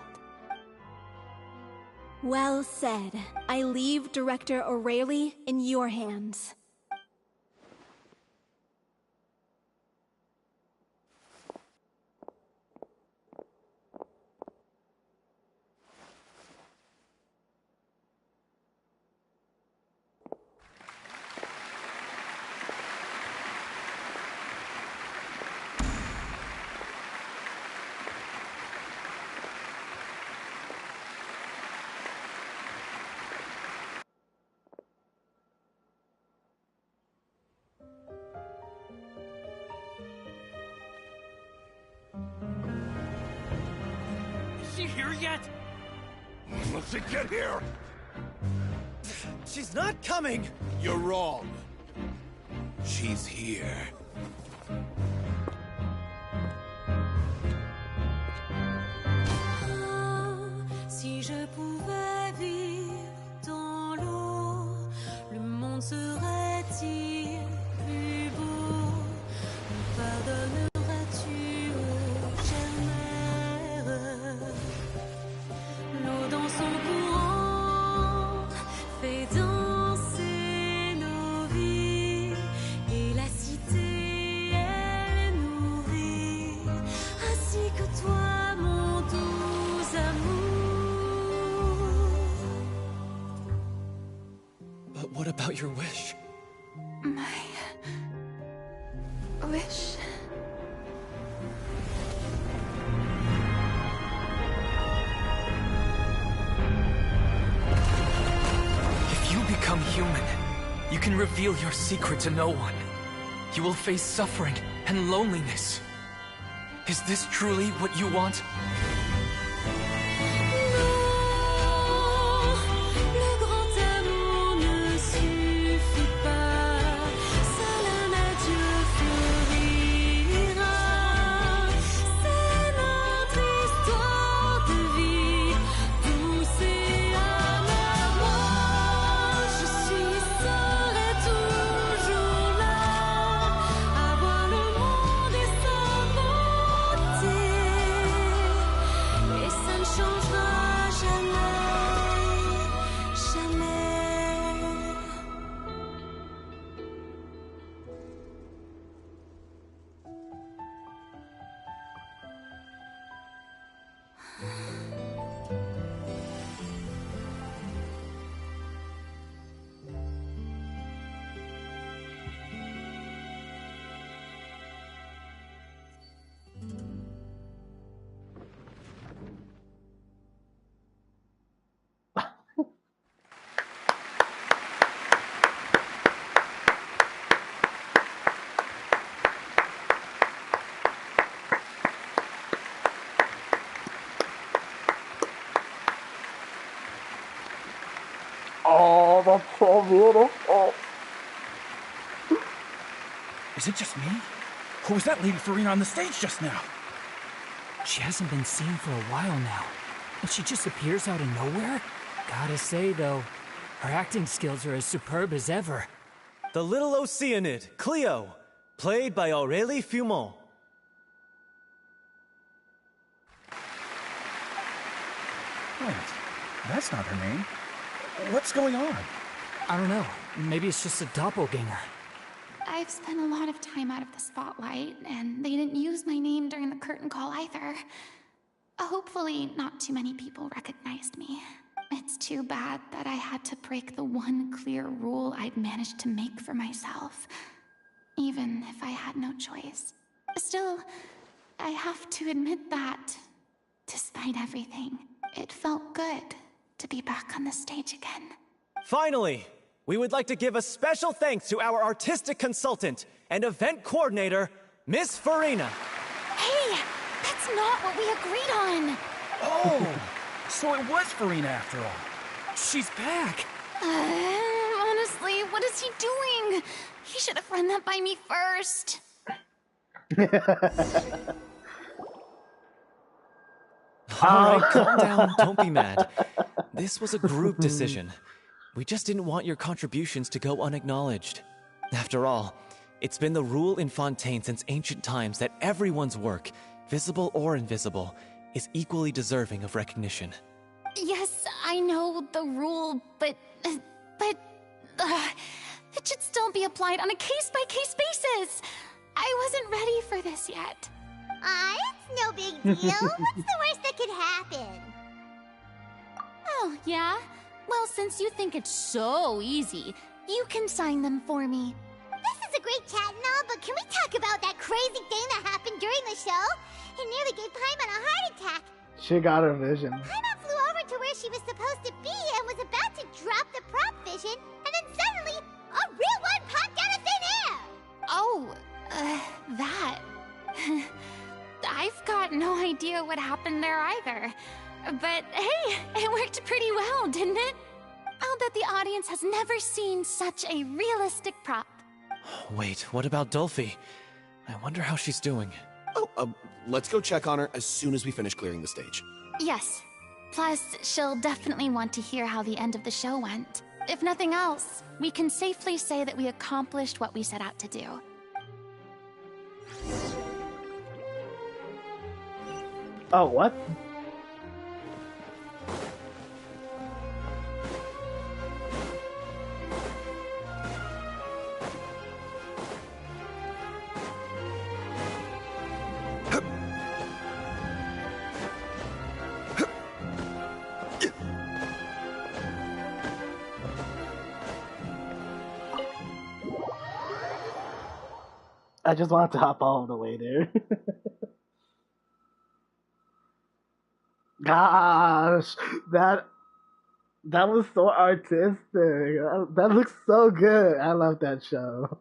Well said. I leave Director O'Reilly in your hands. Is she here yet? Let's get here! She's not coming! You're wrong. She's here. Si je pouvais vivre dans l'eau, le monde serait-il plus beau? Me pardonneras-tu, ô chère mère? L'eau dans son courant fait danser nos vies, et la cité elle nourrit, ainsi que toi, mon doux amour. But what about your wish? My wish. If you become human, you can reveal your secret to no one. You will face suffering and loneliness. Is this truly what you want? Le grand amour ne suffit pas, seul un adieu fleurira. C'est notre histoire de vie, douce et amère. Moi, je serai toujours là, à voir le monde et sa beauté. that's so beautiful. Is it just me? Who was that lady Furina on the stage just now? She hasn't been seen for a while now, and she just appears out of nowhere? Gotta say, though, her acting skills are as superb as ever. The little Oceanid, Cleo, played by Aurélie Fumont. Wait, that's not her name. What's going on? I don't know. Maybe it's just a doppelganger. I've spent a lot of time out of the spotlight, and they didn't use my name during the curtain call either. Hopefully, not too many people recognized me. It's too bad that I had to break the one clear rule I'd managed to make for myself, even if I had no choice. Still, I have to admit that, despite everything, it felt good to be back on the stage again. Finally, we would like to give a special thanks to our artistic consultant and event coordinator, Miss Furina. Hey, that's not what we agreed on. Oh, so it was Furina after all. She's back. Honestly, what is he doing? He should have run that by me first. All right, calm down. Don't be mad. This was a group decision. We just didn't want your contributions to go unacknowledged. After all, it's been the rule in Fontaine since ancient times that everyone's work, visible or invisible, is equally deserving of recognition. Yes, I know the rule, but it should still be applied on a case-by-case basis. I wasn't ready for this yet. It's no big deal. What's the worst that could happen? Oh, yeah? Well, since you think it's so easy, you can sign them for me. This is a great chat and all, but can we talk about that crazy thing that happened during the show? It nearly gave Paimon a heart attack. She got her vision. Paimon flew over to where she was supposed to be and was about to drop the prop vision, and then suddenly, a real one popped out of thin air! Oh, that. I've got no idea what happened there either. But hey, it worked pretty well, didn't it? I'll bet the audience has never seen such a realistic prop. Wait, what about Dolphy? I wonder how she's doing. Oh, let's go check on her as soon as we finish clearing the stage. Yes. Plus, she'll definitely want to hear how the end of the show went. If nothing else, we can safely say that we accomplished what we set out to do. Oh, what? I just wanted to hop all the way there. Gosh, that was so artistic. That looks so good. I love that show.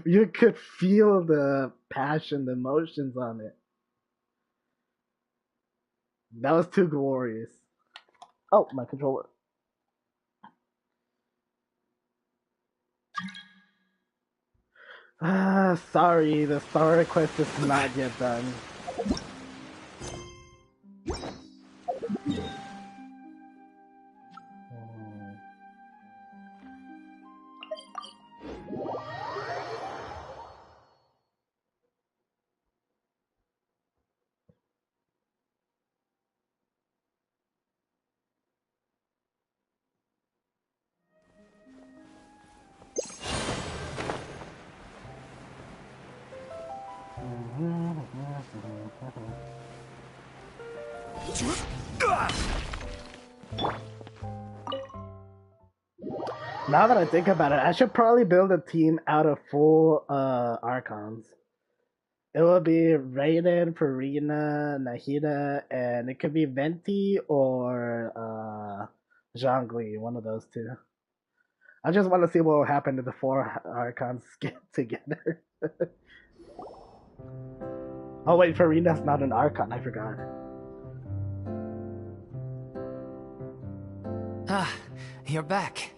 You could feel the passion, the emotions on it. That was too glorious. Oh, my controller. Sorry, the story quest is not yet done. Now that I think about it, I should probably build a team out of full Archons. It will be Raiden, Furina, Nahida, and it could be Venti or Zhongli, one of those two. I just want to see what will happen if the four Archons get together. Oh wait, Furina's not an Archon, I forgot. Ah, you're back.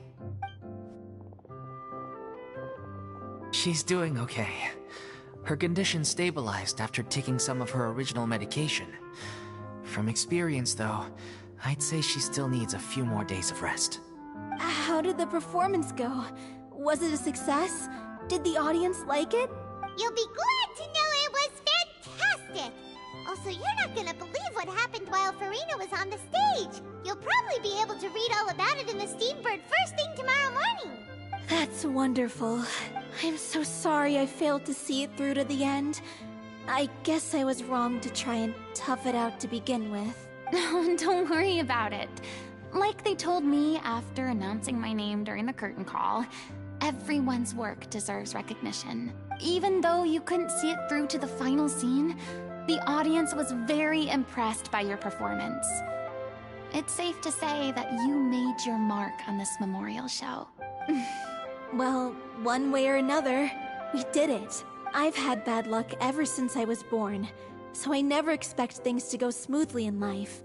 She's doing okay. Her condition stabilized after taking some of her original medication. From experience, though, I'd say she still needs a few more days of rest. How did the performance go? Was it a success? Did the audience like it? You'll be glad to know it was fantastic! Also, you're not gonna believe what happened while Furina was on the stage. You'll probably be able to read all about it in the Steambird first thing tomorrow morning. That's wonderful. I'm so sorry I failed to see it through to the end. I guess I was wrong to try and tough it out to begin with. No, don't worry about it. Like they told me after announcing my name during the curtain call, everyone's work deserves recognition. Even though you couldn't see it through to the final scene, the audience was very impressed by your performance. It's safe to say that you made your mark on this memorial show. Well, one way or another, we did it. I've had bad luck ever since I was born, so I never expect things to go smoothly in life.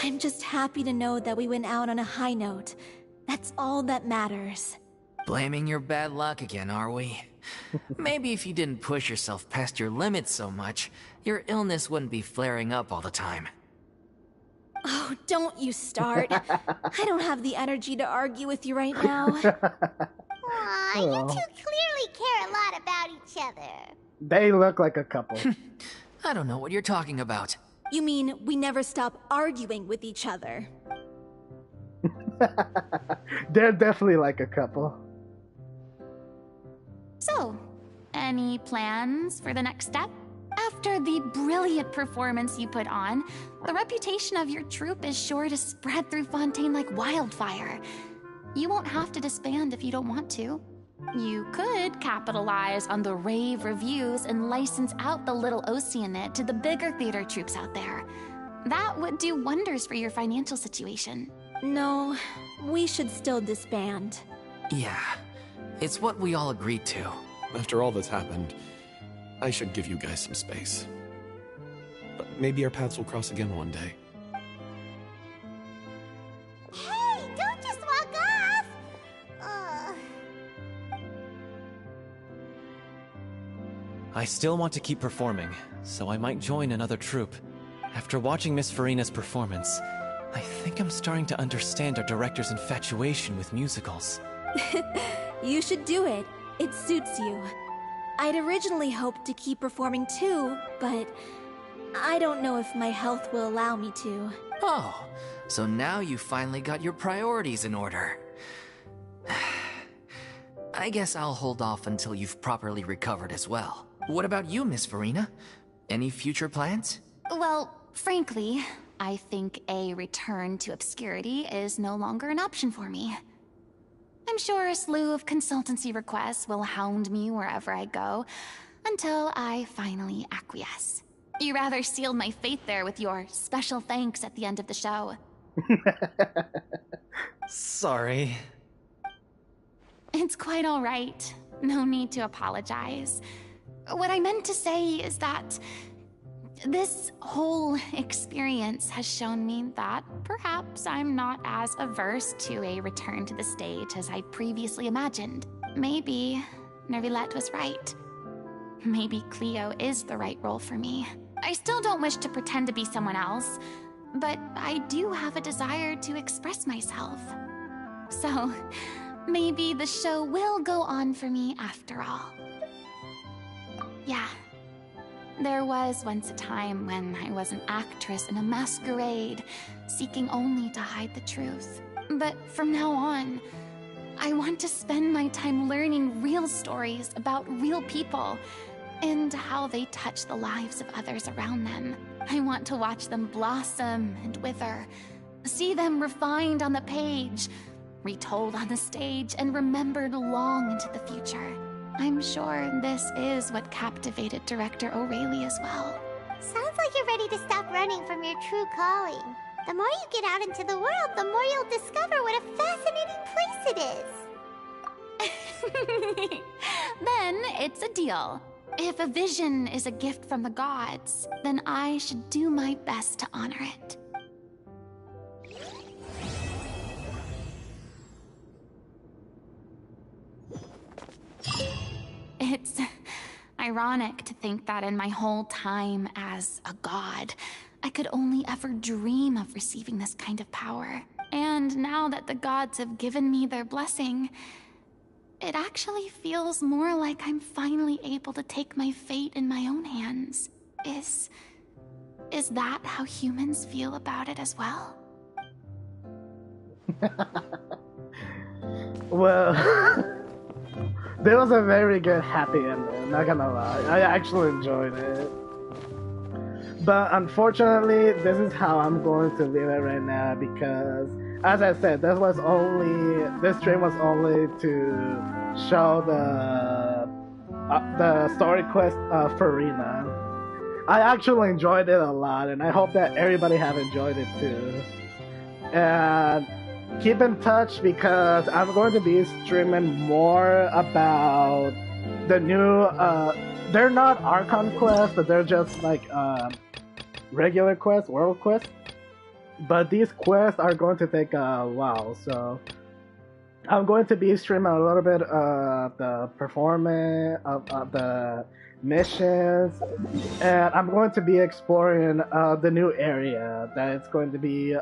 I'm just happy to know that we went out on a high note. That's all that matters. Blaming your bad luck again, are we? Maybe if you didn't push yourself past your limits so much, your illness wouldn't be flaring up all the time. Oh, don't you start. I don't have the energy to argue with you right now. Aw, you two clearly care a lot about each other. They look like a couple. I don't know what you're talking about. You mean we never stop arguing with each other? They're definitely like a couple. So, any plans for the next step? After the brilliant performance you put on, the reputation of your troupe is sure to spread through Fontaine like wildfire. You won't have to disband if you don't want to. You could capitalize on the rave reviews and license out the Little Oceanid to the bigger theater troupes out there. That would do wonders for your financial situation. No, we should still disband. Yeah, it's what we all agreed to. After all that's happened, I should give you guys some space. But maybe our paths will cross again one day. Hey, don't just walk off! I still want to keep performing, so I might join another troupe. After watching Miss Furina's performance, I think I'm starting to understand our director's infatuation with musicals. You should do it. It suits you. I'd originally hoped to keep performing too, but I don't know if my health will allow me to. Oh, so now you finally got your priorities in order. I guess I'll hold off until you've properly recovered as well. What about you, Miss Furina? Any future plans? Well, frankly, I think a return to obscurity is no longer an option for me. I'm sure a slew of consultancy requests will hound me wherever I go, until I finally acquiesce. You rather sealed my fate there with your special thanks at the end of the show. Sorry. It's quite all right. No need to apologize. What I meant to say is that this whole experience has shown me that perhaps I'm not as averse to a return to the stage as I previously imagined. Maybe Nervillette was right. Maybe Cleo is the right role for me. I still don't wish to pretend to be someone else, but I do have a desire to express myself. So, maybe the show will go on for me after all. Yeah. There was once a time when I was an actress in a masquerade, seeking only to hide the truth. But from now on, I want to spend my time learning real stories about real people and how they touch the lives of others around them. I want to watch them blossom and wither, see them refined on the page, retold on the stage, and remembered long into the future. I'm sure this is what captivated director O'Reilly as well. Sounds like you're ready to stop running from your true calling. The more you get out into the world, the more you'll discover what a fascinating place it is. Then it's a deal. If a vision is a gift from the gods, then I should do my best to honor it. It's ironic to think that in my whole time as a god, I could only ever dream of receiving this kind of power. And now that the gods have given me their blessing, it actually feels more like I'm finally able to take my fate in my own hands. Is that how humans feel about it as well? Well, there was a very good happy ending, not gonna lie. I actually enjoyed it. But unfortunately, this is how I'm going to leave it right now because, as I said, this stream was only to show the story quest of Furina. I actually enjoyed it a lot, and I hope that everybody have enjoyed it too. And keep in touch because I'm going to be streaming more about the new. They're not Archon quests, but they're just like regular quests, world quests. But these quests are going to take a while, so I'm going to be streaming a little bit of the performance of the missions, and I'm going to be exploring the new area that it's going to be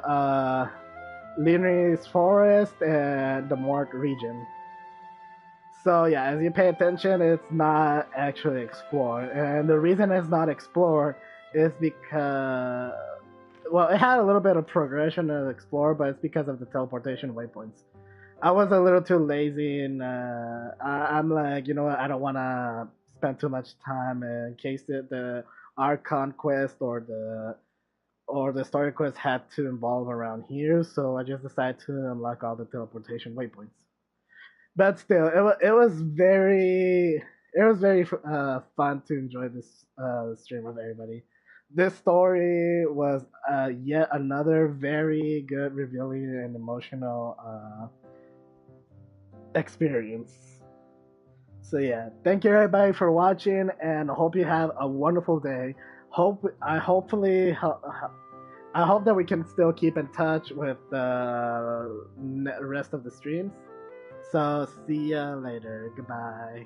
Linear's Forest and the Mort region. So yeah, as you pay attention, it's not actually explored, and the reason it's not explored is because, well, it had a little bit of progression to explore, but it's because of the teleportation waypoints. I was a little too lazy, and I'm like, you know what, I don't want to spend too much time in case the Archon quest or the story quest had to involve around here, so I just decided to unlock all the teleportation waypoints. But still, it was very fun to enjoy this stream with everybody. This story was yet another very good, revealing, and emotional experience. So yeah, thank you everybody for watching, and I hope you have a wonderful day. I hope that we can still keep in touch with the rest of the streams. So see ya later. Goodbye.